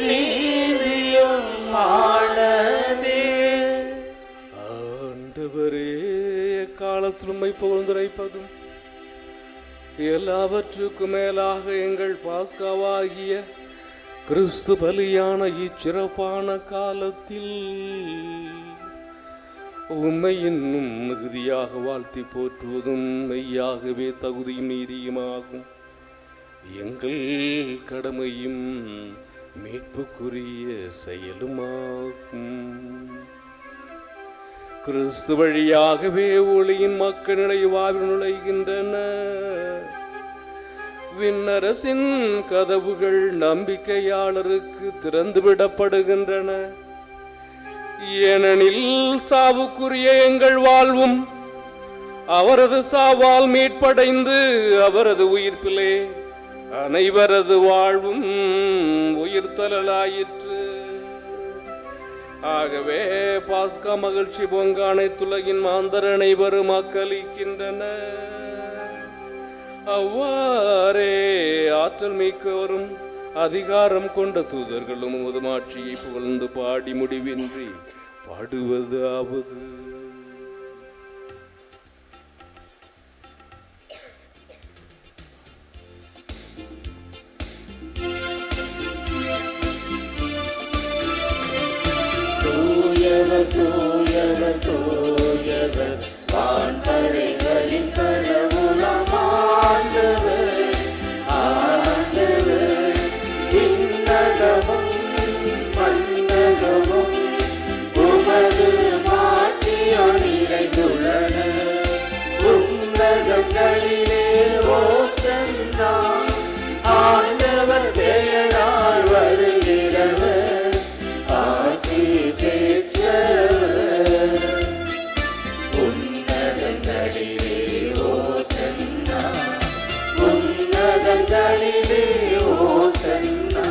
நீதியும் ஆனதே. ஆண்டவரே, எக்காலத்திலும் உம்மை புகழ்ந்துரைப்பதும் எல்லாவற்றுக்கும் மேலாக எங்கள் பாஸ்காவாகிய கிறிஸ்து பலியான இச்சிறப்பான காலத்தில் உம்மை இன்னும் மிகுதியாக வாழ்த்தி போற்றுவதும் மெய்யாகவே தகுதியும் நீதியுமாகும். எங்கள் கடமையும் மீட்புக்குரிய செயலுமாகும். கிறிஸ்து வழியாகவே ஒளியின் மக்களிடை வாழ்வு நுழைகின்றன. விண்ணரசின் கதவுகள் நம்பிக்கையாளருக்கு திறந்துவிடப்படுகின்றன. ஏனெனில் சாவுக்குரிய எங்கள் வாழ்வும் அவரது சாவால் மீட்படைந்து அவரது உயிர்ப்பிலே அனைவரது வாழ்வும் உயிர்த்தலாயிற்று. ஆகவே பாஸ்கா மகிழ்ச்சி பொங்க அனைத்துலகின் மாந்தர் அனைவரும் அக்களிக்கின்றன. அவ்வாறே ஆற்றல் மிக்கோரும் அதிகாரம் கொண்ட தூதர்களும் உமதுமாட்சியை புகழ்ந்து பாடி முடிவின்றி பாடுவதாவது: தூயவர் தூயவர் தூயவர் வான்படைகளின் கடவுளாம் ஆண்டவர். ஆண்டவர் விண்ணகமும் மண்ணகமும் உமது மாட்சியால் நிறைந்துள்ளன. உன்னதங்களிலே ஓசன்னா, ஆண்டவர் பெயரால் வருகிறவர் ஆசி பெற்றவர். உன்னதங்களிலே ஓசன்னா, உன்னதங்களிலே ஓசன்னா.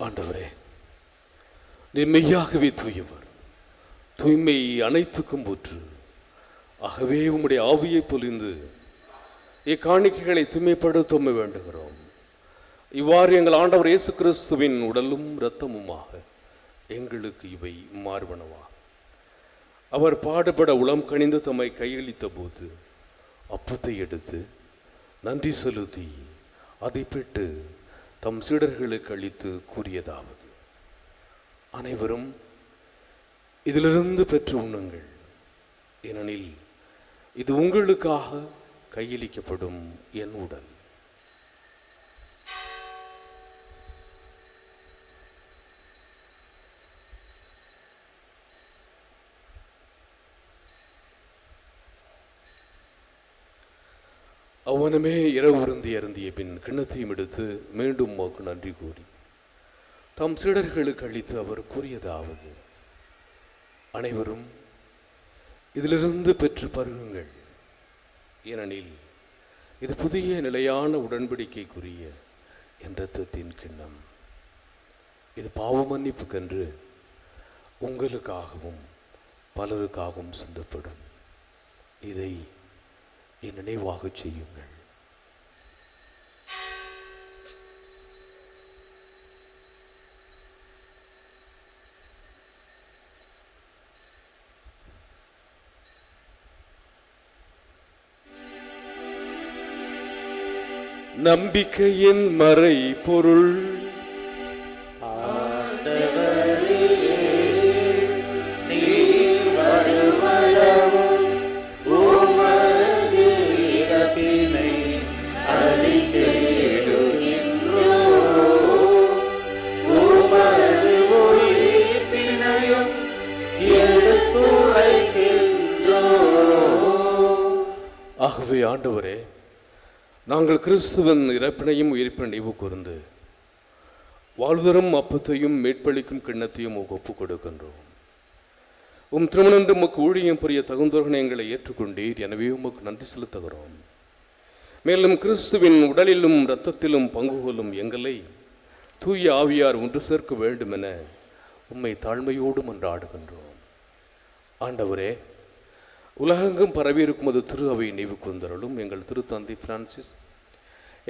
ஆண்டவரே, நீர் மெய்யாகவே தூயவர், தூய்மை அனைத்துக்கும் ஊற்று. ஆகவே உம்முடைய ஆவியை பொழிந்து இக்காணிக்கைகளை தூய்மைப்படுத்த உம்மை வேண்டுகிறோம். இவ்வாறு எங்கள் ஆண்டவர் இயேசு கிறிஸ்துவின் உடலும் இரத்தமுமாக எங்களுக்கு இவை மார்பனவா. அவர் பாடுபட உளம் கனிந்து தம்மை கையளித்த போது அப்பத்தை எடுத்து நன்றி செலுத்தி அதை பெற்று தம் சீடர்களுக்கு அளித்து கூறியதாவது: அனைவரும் இதிலிருந்து பெற்று உண்ணுங்கள், ஏனெனில் இது உங்களுக்காக கையளிக்கப்படும் என் உடல். அவனுமே இரவு அருந்திய பின் கிண்ணத்தையும் எடுத்து மீண்டும் உமக்கு நன்றி கூறி தம் சீடர்களுக்கு அளித்து அவர் கூறியதாவது: அனைவரும் இதிலிருந்து பெற்று பருகுங்கள், ஏனெனில் இது புதிய நிலையான உடன்படிக்கைக்குரிய என் இரத்தத்தின் கிண்ணம். இது பாவ மன்னிப்புக்கென்று உங்களுக்காகவும் பலருக்காகவும் சிந்தப்படும். இதை என் நினைவாக செய்யுங்கள். நம்பிக்கையின் மறை பொருள். ஆண்டவரே, நீர் வருமளவும் உமது இறப்பினை அறிக்கையிடுகின்றோம். உமது உயிர்ப்பினையும் எடுத்துரைக்கின்றோம். ஆகவே ஆண்டவரே, நாங்கள் கிறிஸ்துவின் இறப்பினையும் உயிர்ப்பினை நினைவு கூர்ந்து வாழ்தரும் அப்பத்தையும் மீட்பளிக்கும் கிண்ணத்தையும் ஒப்புக் கொடுக்கின்றோம். திருமணன்று உமக்கு ஊழியம் புரிய தகுந்தவர்களை எங்களை ஏற்றுக்கொண்டீர், எனவே உமக்கு நன்றி செலுத்துகிறோம். மேலும் கிறிஸ்துவின் உடலிலும் இரத்தத்திலும் பங்கு கொள்ளும் எங்களை தூய ஆவியார் ஒன்று சேர்க்க வேண்டும் என உம்மை தாழ்மையோடு மன்றாடுகின்றோம். ஆண்டவரே, உலகெங்கும் பரவியிருக்கும் அது திரு அவை நினைவு கூர்ந்தருளும். எங்கள் திருத்தந்தை பிரான்சிஸ்,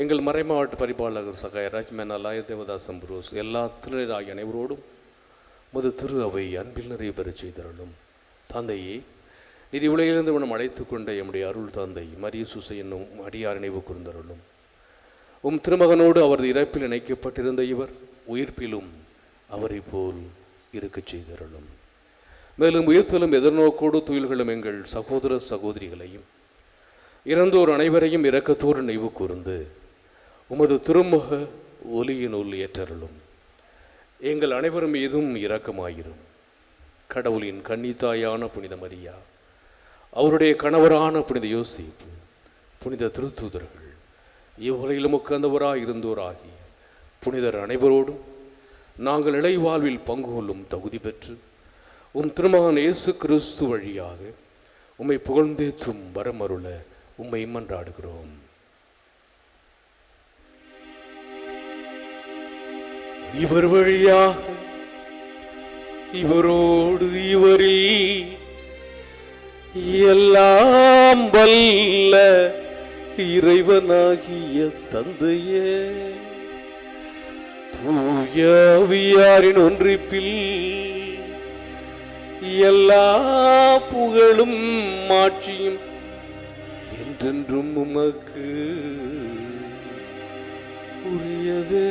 எங்கள் மறைமாவட்ட பரிபாலகர் சகாயராஜ், மேனாலாய தேவதாசம் புரோஸ், எல்லா திருநீராகிய அனைவரோடும் முது திரு அவை அன்பில் நிறைய பெறச் செய்தருளும். தந்தையே, நிதி உலகிலிருந்து மனம் அழைத்து கொண்ட எம்முடைய அருள் தந்தை மரிய சூசை என்னும் அடியார் நினைவு கூர்ந்தருளும். திருமகனோடு அவரது இறப்பில் இணைக்கப்பட்டிருந்த இவர் உயிர்ப்பிலும் அவரை போல் இருக்கச் செய்தருளும். மேலும் உயிர்த்தலும் எதிர்நோக்கோடு துயில்களும் எங்கள் சகோதர சகோதரிகளையும் இறந்தோர் அனைவரையும் இரக்கத்தோடு நினைவு கூர்ந்து உமது திருமுக ஒலியினுள் ஏற்றருளும். எங்கள் அனைவரும் மீதும் இரக்கமாயிரும். கடவுளின் கன்னித்தாயான புனித மரியா, அவருடைய கணவரான புனித யோசேப்பு, புனித திருத்தூதர்கள், இவ்வுலகிலும் உட்கார்ந்தவராய் இருந்தோராகி புனிதர் அனைவரோடும் நாங்கள் இளைவாழ்வில் பங்கு கொள்ளும் தகுதி பெற்று திருமகன் இயேசு கிறிஸ்து வழியாக உம்மை புகழ்ந்தேற்றும் வரமருள உம்மை மன்றாடுகிறோம். இவர் வழியாக, இவரோடு, இவரில் எல்லாம் வல்ல இறைவனாகிய தந்தையே, தூய ஆவியாரின் ஒன்றிப்பில் எல்லா புகழும் மாட்சியும் என்றென்றும் உமக்கு உரியதே.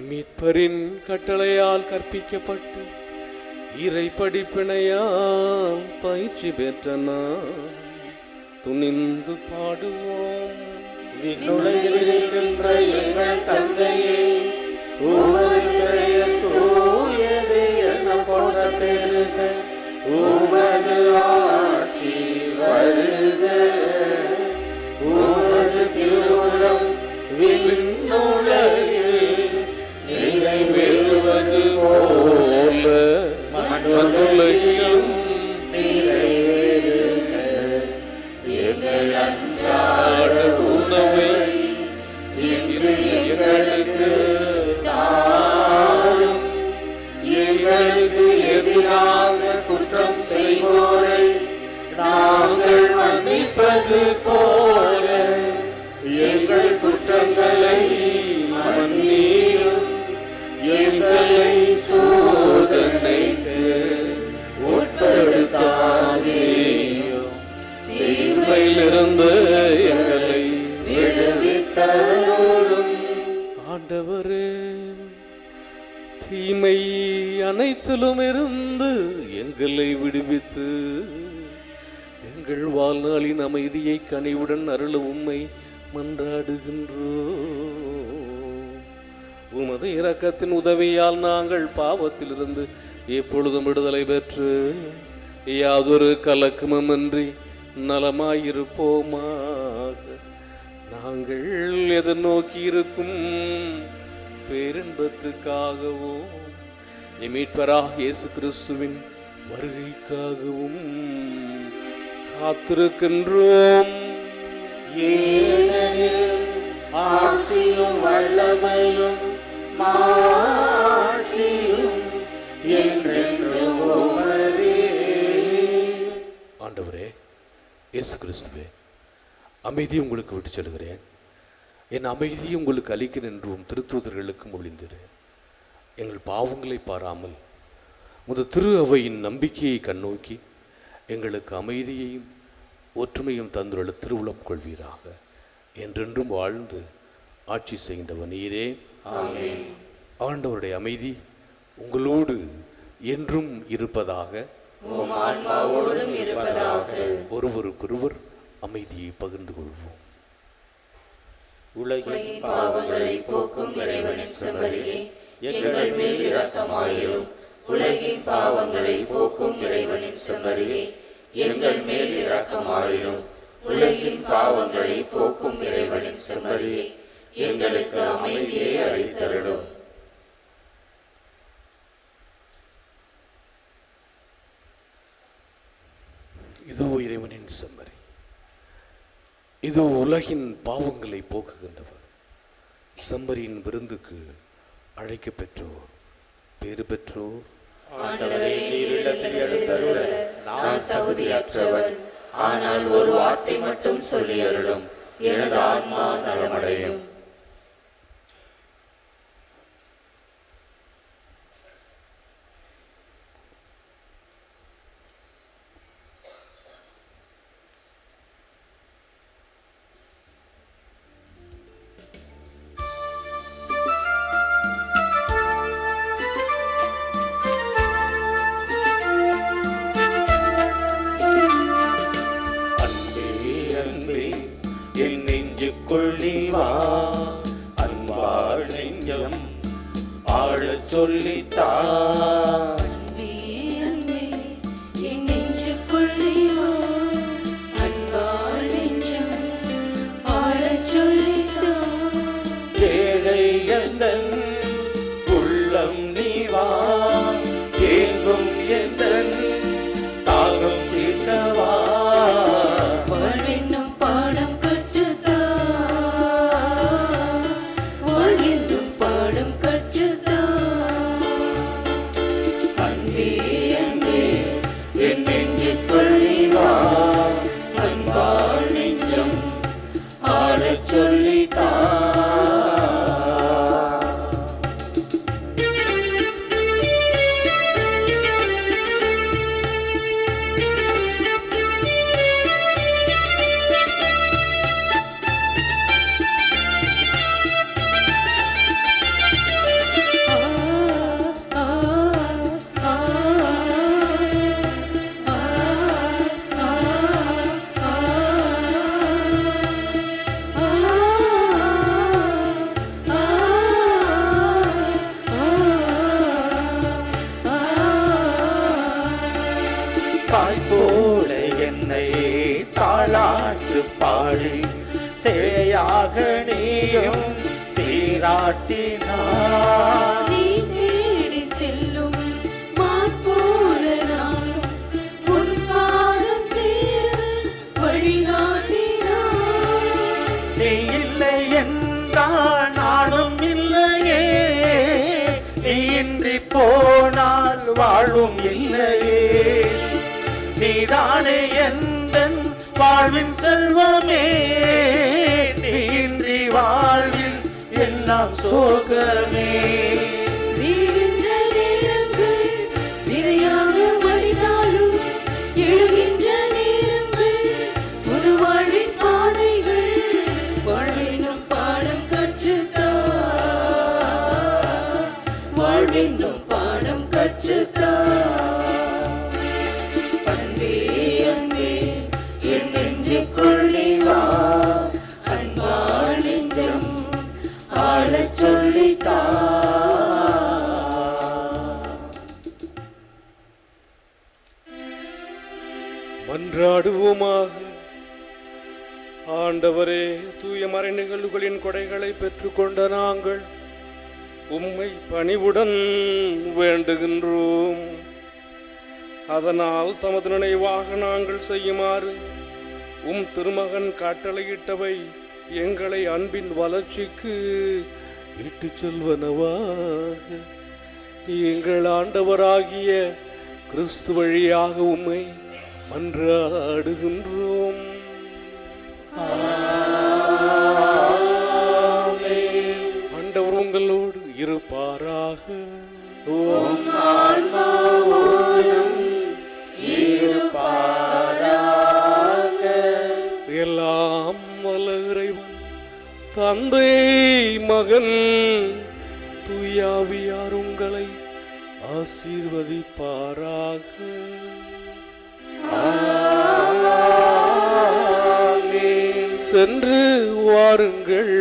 மீட்பரின் கட்டளையால் கற்பிக்கப்பட்டு இறை படிப்பினையால் பயிற்சி பெற்ற நாம் துணிந்து பாடுவோம். விண்ணுலகில் இருக்கின்ற எங்கள் தந்தையே, உமது பெயர் தூயது என போற்ற பெறுக. உமது ஆட்சி வருக. உமது திருவுளம் விண்ணுலகில் நிறைவேறுவது போல மண்ணுலகிலும் நிறைவேறுக. எங்கள் அன்றாட உணவை இன்று எங்களுக்கு தாரும். எங்களுக்கு எதிராக குற்றம் செய்வோரை நாங்கள் மன்னிப்பது போல எங்கள் குற்றங்களை மன்னியும். எங்களை சோதனைக்கு உட்படுத்தாதேயும், தீமையிலிருந்து எங்களை விடுவித்தருளும். ஆண்டவரே, தீமை அனைத்திலும் இருந்து எங்களை விடுவித்து எங்கள் வாழ்நாளின் அமைதியை கனிவுடன் அருளும் உம்மை மன்றாடுகின்றோம். உமது இரக்கத்தின் உதவியால் நாங்கள் பாவத்திலிருந்து எப்பொழுதும் விடுதலை பெற்று யாதொரு கலக்கமுமின்றி நலமாயிருப்போமாக. நாங்கள் எதிர்நோக்கி இருக்கும் பேரின்பத்துக்காகவும் மீட்பராக இயேசு கிறிஸ்துவின் வருகைக்காகவும் காத்திருக்கின்றோம். ஏனெனில் ஆட்சியும் வல்லமையும் மாட்சியும் என்றென்றும் உமதே. ஆண்டவரே இயேசு கிறிஸ்துவே, அமைதி உங்களுக்கு விட்டு செல்கிறேன், என் அமைதியை உங்களுக்கு அளிக்கிறேன் என்றும் திருத்தூதர்களுக்கு மொழிந்தேன். எங்கள் பாவங்களை பாராமல் முத திரு அவையின் நம்பிக்கையை கண்ணோக்கி எங்களுக்கு அமைதியையும் ஒற்றுமையும் தந்துள்ள திருவுளம் கொள்வீராக. என்றென்றும் வாழ்ந்து ஆட்சி செய்கின்றவர் நீரே. ஆமென். ஆண்டவருடைய அமைதி உங்களோடு என்றும் இருப்பதாக. உம் ஆன்மாவோடும் இருப்பதாக. ஒருவருக்கொருவர் அமைதியை பகிர்ந்து கொள்வோம். உலகின் பாவங்களை போக்கும் இறைவனின் செம்மறியே, எங்கள் மேல் இரக்கமாயிரும். உலகின் பாவங்களை போக்கும் இறைவனின் செம்மறியே, எங்கள் மேல் இரக்கமாயிரும். உலகின் பாவங்களை போக்கும் இறைவனின் செம்மறியே, எங்களுக்கு அமைதியை அளித்தருளும். இதோ இறைவனின் செம்மறி, இது உலகின் பாவங்களை போக்குகின்றவர். செம்மறியின் விருந்துக்கு அழைக்க பெற்றோர் பேறு பெற்றோர். ஆண்டவரே, நீர் இல்லத்தில் எழுந்தருள நான் தகுதியற்றவன். ஆனால் ஒரு வார்த்தை மட்டும் சொல்லி அருளும், எனது ஆன்மா நலமடையும். என் நெஞ்சுக்குள் நீ வா, அன்பாள் நெஞ்சம் ஆழச் சொல்லித்தா. அன்பே அன்பே என் நெஞ்சுக்குள் நீ வா, அன்பாள் நெஞ்சம் ஆழச் சொல்லித்தா. ஏழை எந்தன் உள்ளம் நீ வா, ஏங்கும் எந்தன் தாகம் தீர்க்கவா. வாழ்வென்னும் பாடம் கற்றுத்தா, வாழ்வென்னும் பாடம் கற்றுத்தா. அன்பே அன்பே என் நெஞ்சுக்குள் நீ வா, அன்பாள் நெஞ்சம் ஆழச் சொல்லித்தா. தாய் போல என்னை தாளாட்டு பாடி சேயாக நீயும் சீராட்டினாய். நீ தேடிச் செல்லும் மான் போல நானும் உன் பாதம் சேர வழிகாட்டினாய். நீ இல்லை என்றால் நானும் இல்லையே, நீ இன்றி போனால் வாழும் இல்லையே. நீதானே எந்தன் வாழ்வின் செல்வமே, நீ இன்றி வாழ்வில் எல்லாம் சோகமே. வீழ்கின்ற நேரங்கள் விதையாக மடிந்தாலும் எழுகின்ற நேரங்கள் புது வாழ்வின் பாதைகள். வாழ்வென்னும் பாடம் கற்றுத்தா, வாழ்வென்னும் பாடம் கற்றுத்தா. அன்பே அன்பே என் நெஞ்சுக்குள் நீ வா, அன்பாள் நெஞ்சம் ஆழச் சொல்லித்தா. மன்றாடுவோமாக. ஆண்டவரே, தூய மறை நிகழ்வுகளின் கொடைகளை பெற்றுக்கொண்ட நாங்கள் உம்மை பணிவுடன் வேண்டுகின்றோம். அதனால் தமது நினைவாக நாங்கள் செய்யுமாறு உம் திருமகன் கட்டளையிட்டவை எங்களை அன்பின் வளர்ச்சிக்கு இட்டுச் செல்வனவாக. எங்கள் ஆண்டவராகிய கிறிஸ்து வழியாக உம்மை மன்றாடுகின்றோம். ஆண்டவர் உங்களோடு இருப்பாராக. எல்லாம் வல்ல இறைவன் தந்தை மகன் தூயாவியார் உங்களை ஆசீர்வதிப்பாராக. சென்று வாருங்கள்,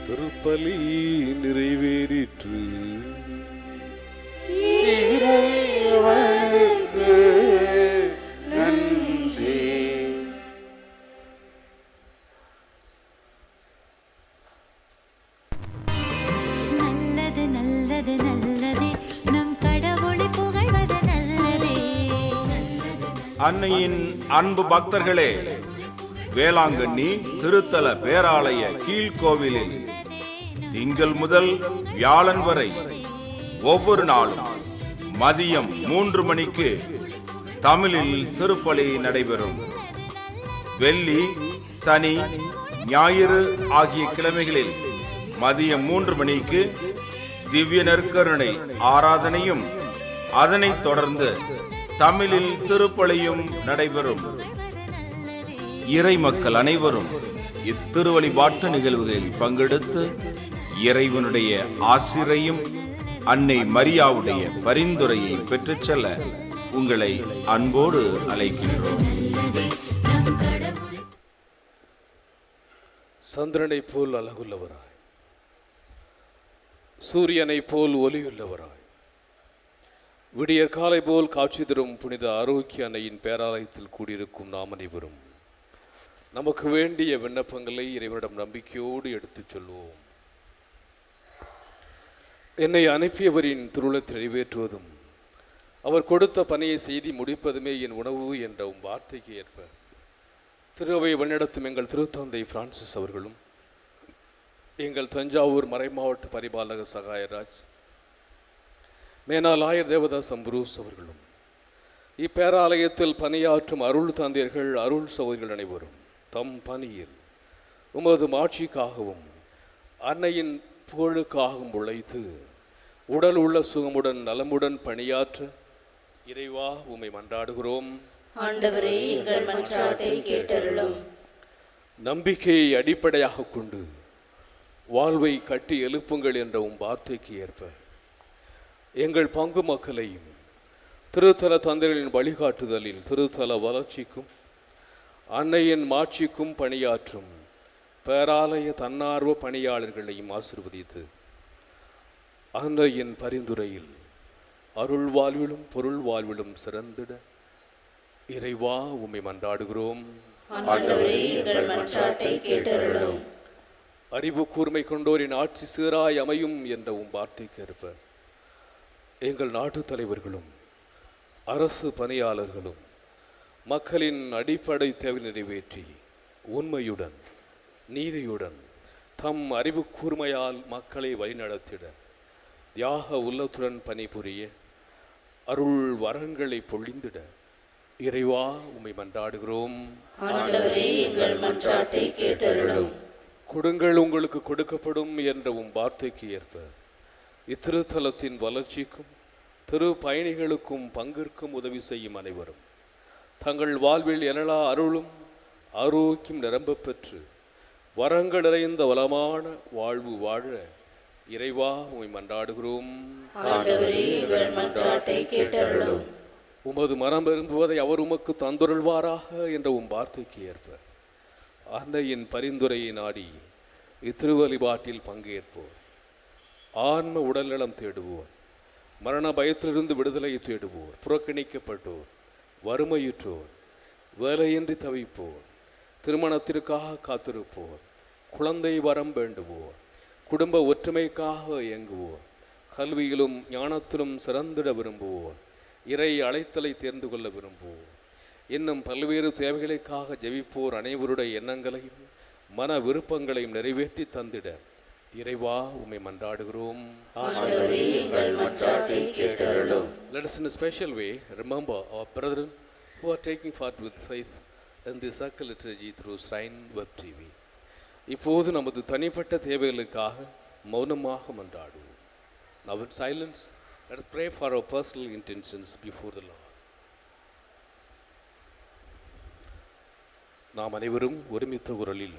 திருப்பலி நிறைவேறிற்று. இறைவனுக்கு நன்றி. நல்லது நல்லது நல்லதே, நம் கடவுளை புகழ்வது நல்லதே. அன்னையின் அன்பு பக்தர்களே, வேளாங்கண்ணி திருத்தல பேராலய கீழ்கோவிலில் திங்கள் முதல் வியாழன் வரை ஒவ்வொரு நாளும் மதியம் 3 மணிக்கு தமிழில் திருப்பலி நடைபெறும். வெள்ளி, சனி, ஞாயிறு ஆகிய கிழமைகளில் மதியம் 3 மணிக்கு திவ்ய நற்கருணை ஆராதனையும் அதனைத் தொடர்ந்து தமிழில் திருப்பலியும் நடைபெறும். இறை மக்கள் அனைவரும் இத்திருவழிபாட்டு நிகழ்வுகளில் பங்கெடுத்து இறைவனுடைய ஆசிரையும் அன்னை மரியாவுடைய பரிந்துரையை பெற்றுச் செல்ல உங்களை அன்போடு அழைக்கின்றோம். சந்திரனை போல் அழகுள்ளவராய், சூரியனை போல் ஒளியுள்ளவராய், விடியற் காலை போல் காட்சி தரும் புனித ஆரோக்கிய அன்னையின் பேராலயத்தில் கூடியிருக்கும் நாம் அனைவரும் நமக்கு வேண்டிய விண்ணப்பங்களை இறைவனிடம் நம்பிக்கையோடு எடுத்துச் சொல்வோம். என்னை அனுப்பியவரின் திருவுளத்தை நிறைவேற்றுவதும் அவர் கொடுத்த பணியை செய்தி முடிப்பதுமே என் உணவு என்ற வார்த்தைக்கு ஏற்ப திருவை வழிநடத்தும் எங்கள் திருத்தந்தை பிரான்சிஸ் அவர்களும், எங்கள் தஞ்சாவூர் மறைமாவட்ட பரிபாலக சகாயராஜ், மேனால் ஆயர் தேவதாஸ் அம்புரூஸ் அவர்களும், இப்பேராலயத்தில் பணியாற்றும் அருள் தந்தையர்கள், அருள் சகோதரிகள் அனைவரும் தம் பணியில் உமது மாட்சிக்காகவும் அன்னையின் புகழுக்காகவும் உழைத்து உடல் உள்ள சுகமுடன் நலமுடன் பணியாற்ற இறைவா உம்மை மன்றாடுகிறோம். ஆண்டவரே, எங்கள் மன்றாட்டை கேட்டருளும். நம்பிக்கையை அடிப்படையாக கொண்டு வாழ்வை கட்டி எழுப்புங்கள் என்ற வார்த்தைக்கு ஏற்ப எங்கள் பங்கு மக்களையும் திருத்தல தந்தைகளின் வழிகாட்டுதலில் திருத்தல வளர்ச்சிக்கும் அன்னையின் மாட்சிக்கும் பணியாற்றும் பேராலய தன்னார்வ பணியாளர்களையும் ஆசீர்வதித்து அன்னையின் பரிந்துரையில் அருள் வாழ்விலும் பொருள் வாழ்விலும் சிறந்திட இறைவா உம்மை மன்றாடுகிறோம். அறிவு கூர்மை கொண்டோரின் ஆட்சி சீராய் அமையும் என்ற வார்த்தைக்கு ஏற்ப எங்கள் நாட்டு தலைவர்களும் அரசு பணியாளர்களும் மக்களின் அடிப்படை தேவை நிறைவேற்றி உண்மையுடன் நீதியுடன் தம் அறிவு கூர்மையால் மக்களை வழிநடத்திட தியாக உள்ளத்துடன் பணிபுரிய அருள் வரங்களை பொழிந்திட இறைவா உம்மை மன்றாடுகிறோம். கொடுங்கள் உங்களுக்கு கொடுக்கப்படும் என்ற வார்த்தைக்கு ஏற்ப இத்திருத்தலத்தின் வளர்ச்சிக்கும் திரு பயணிகளுக்கும் பங்கிற்கும் உதவி செய்யும் அனைவரும் தங்கள் வாழ்வில் எனலா அருளும் ஆரோக்கியம் நிரம்ப பெற்று வரங்கள் நிறைந்த வளமான வாழ்வு வாழ இறைவா உம்மை மன்றாடுகிறோம். உமது மனம் விரும்புவதை அவர் உமக்கு தந்துருள்வாராக என்ற வார்த்தைக்கு ஏற்ப அன்னையின் பரிந்துரையை நாடி இத்திருவழிபாட்டில் பங்கேற்போர், ஆன்ம உடல்நலம் தேடுவோர், மரண பயத்திலிருந்து விடுதலை தேடுவோர், புறக்கணிக்கப்பட்டோர், வறுமையுற்றோர், வேலையின்றி தவிப்போர், திருமணத்திற்காக காத்திருப்போர், குழந்தை வரம் வேண்டுவோர், குடும்ப ஒற்றுமைக்காக இயங்குவோர், கல்வியிலும் ஞானத்திலும் சிறந்திட விரும்புவோர், இறை அழைத்தலை தேர்ந்து கொள்ள விரும்புவோர், இன்னும் பல்வேறு தேவைகளுக்காக ஜெபிப்போர் அனைவருடைய எண்ணங்களையும் மன விருப்பங்களையும் நிறைவேற்றி தந்திட இறைவா உம்மை மன்றாடுகிறோம். Let us in a special way remember our brethren who are taking part with faith in the Sacred Liturgy through Shrine Web TV. இப்போது நமது தனிப்பட்ட தேவைகளுக்காக மௌனமாக மன்றாடுவோம். Now in silence, let us pray for our personal intentions before the Lord. நாம் அனைவரும் ஒருமித்த குரலில்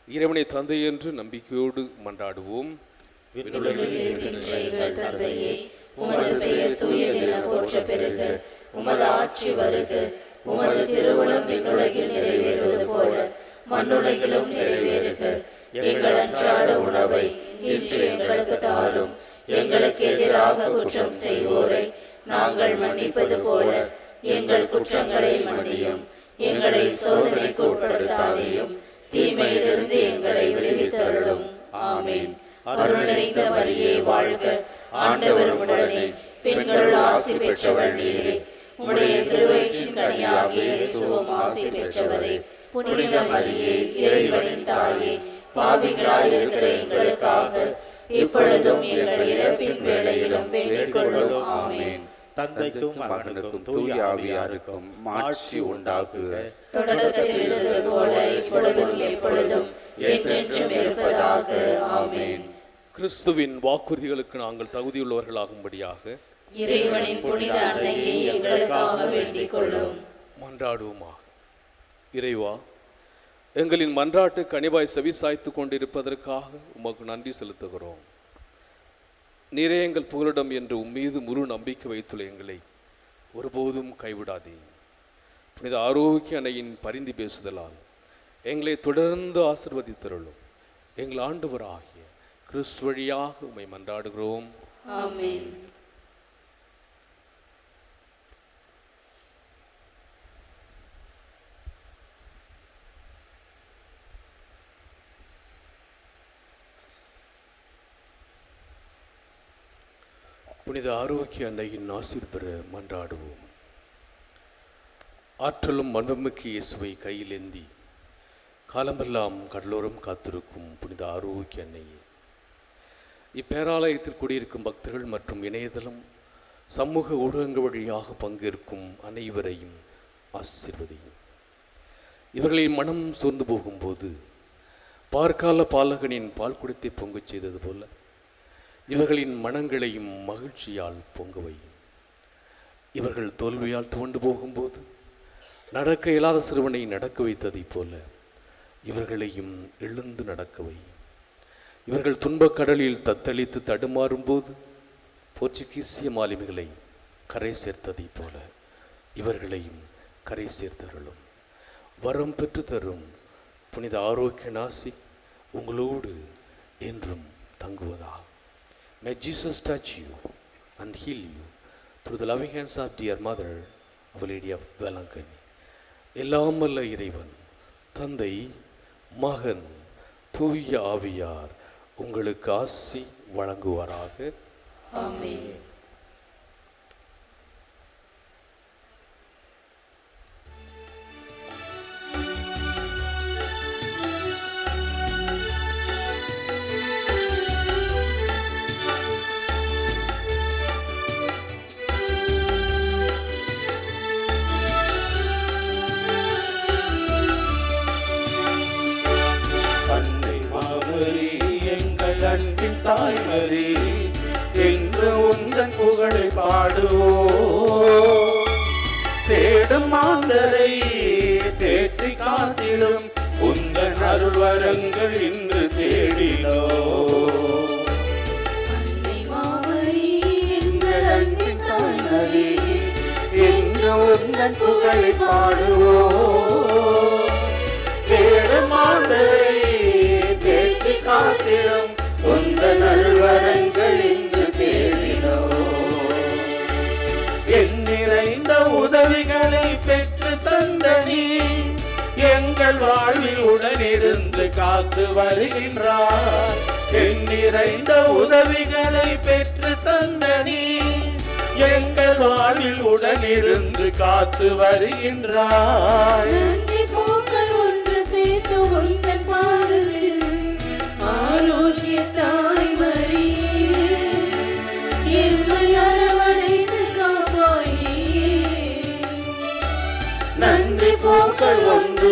இறைவனை தந்தை என்று நம்பிக்கையோடு மன்றாடுவோம். தந்தையே, உமது பெயர் தூயதென போற்ற பெறுக, உமது ஆட்சி வருக, உமது திருவுளம் விண்ணுலகில் நிறைவேறுவது போல மண்ணுலகிலும் நிறைவேறுக. எங்கள் அன்றாட உணவை இன்று எங்களுக்கு தாரும். எங்களுக்கு எதிராக குற்றம் செய்வோரை நாங்கள் மன்னிப்பது போல எங்கள் குற்றங்களை மன்னியும். எங்களை சோதனைக்கு உட்படுத்தாதையும், தீமையிலிருந்து எங்களை விடுவித்தருளும். ஆமீன். அருள் நிறைந்த மரியே வாழ்க, ஆண்டவர் உடனே, பெண்களுள் ஆசி பெற்றவள் நீரே. உம்முடைய திருவயிற்றின் கனியாகிய இயேசுவும் ஆசி பெற்றவரே. புனித மரியே இறைவனின் தாயே, பாவிகளாயிருக்கிற எங்களுக்காக இப்பொழுதும் எங்கள் இறப்பின் வேளையிலும் வேண்டிக் கொள்ளும். ஆமென். தந்தைக்கும் மகனுக்கும் தூய ஆவியாருக்கும் மாட்சி உண்டாகுக. தொடக்கத்தில் இருந்தது போல இப்பொழுதும் எப்பொழுதும் என்றென்றும் இருப்பதாக. ஆமென். கிறிஸ்துவின் வாக்குறுதிகளுக்கு நாங்கள் தகுதியுள்ளவர்களாகும்படியாக இறைவனின் புனித அன்னையை எங்களுக்காக வேண்டிக் கொள்ளும். மன்றாடுவோமாக. இறைவா, எங்களின் மன்றாட்டு கனிவாய் செவிசாய்த்து கொண்டிருப்பதற்காக உமக்கு நன்றி செலுத்துகிறோம். நீரே எங்கள் புகலிடம் என்று உம்மீது முழு நம்பிக்கை வைத்துள்ள எங்களை ஒருபோதும் கைவிடாதே. புனித ஆரோக்கிய அன்னையின் பரிந்து பேசுதலால் எங்களை தொடர்ந்து ஆசிர்வதித்தருளும். எங்கள் ஆண்டவராகிய கிறிஸ்து வழியாக உம்மை மன்றாடுகிறோம். ஆமென். புனித ஆரோக்கிய அன்னையின் ஆசீர் பெற மன்றாடுவோம். ஆற்றலும் மண்புமிக்க இயேசுவை கையில் ஏந்தி காலமெல்லாம் கடலோரம் காத்திருக்கும் புனித ஆரோக்கிய அன்னையே, இப்பேராலயத்தில் கூடியிருக்கும் பக்தர்கள் மற்றும் இணையதளம் சமூக ஊடகங்கள் வழியாக பங்கேற்கும் அனைவரையும் ஆசீர்வதியும். இவர்களின் மனம் சோர்ந்து போகும்போது பார்க்கால பாலகனின் பால் குடத்தை பொங்கச் செய்தது போல இவர்களின் மனங்களையும் மகிழ்ச்சியால் பொங்க வையும். இவர்கள் தோல்வியால் துவண்டு போகும்போது நடக்க இயலாத சிறுவனை நடக்க வைத்ததைப் போல இவர்களையும் எழுந்து நடக்க வையும். இவர்கள் துன்பக் கடலில் தத்தளித்து தடுமாறும் போது போர்ச்சுகீசிய மாலுமிகளை கரை சேர்த்ததைப் போல இவர்களையும் கரை சேர்த்தருளும். வரம் பெற்று தரும் புனித ஆரோக்கிய நாசி உங்களோடு என்றும் தங்குவதா. May Jesus touch you and heal you through the loving hands of dear Mother, Our Lady of Velankani. எல்லாம் வல்ல இறைவன் தந்தை, மகன், தூய ஆவியார் உங்களுக்கு ஆசி வழங்குவாராக. ஆமென். அன்பின் தாய்மரி என்று உந்தன் புகழை பாடுவோம். தேடும் மாந்தரை தேற்றி காத்திடும் உந்தன் அருள்வரங்கள் இன்று தேடினோ. அன்பின் தாய்மரி என்று உந்தன் புகழை பாடுவோம். தேடும் மாந்தரை தேற்றி காத்திடும் உந்தன் அருள்வரங்கள் இன்று தேடினோம். என் நிறைந்த உதவிகளை பெற்று தந்த நீ எங்கள் வாழ்வில் உடனிருந்து காத்து வருகின்றார். என் நிறைந்த உதவிகளை பெற்று தந்த நீ எங்கள் வாழ்வில் உடனிருந்து காத்து வருகின்றார். ஆரோக்கிய தாய்மரி எம்மை அரவணைத்து காப்பாயே. நன்றி போக்கள் ஒன்று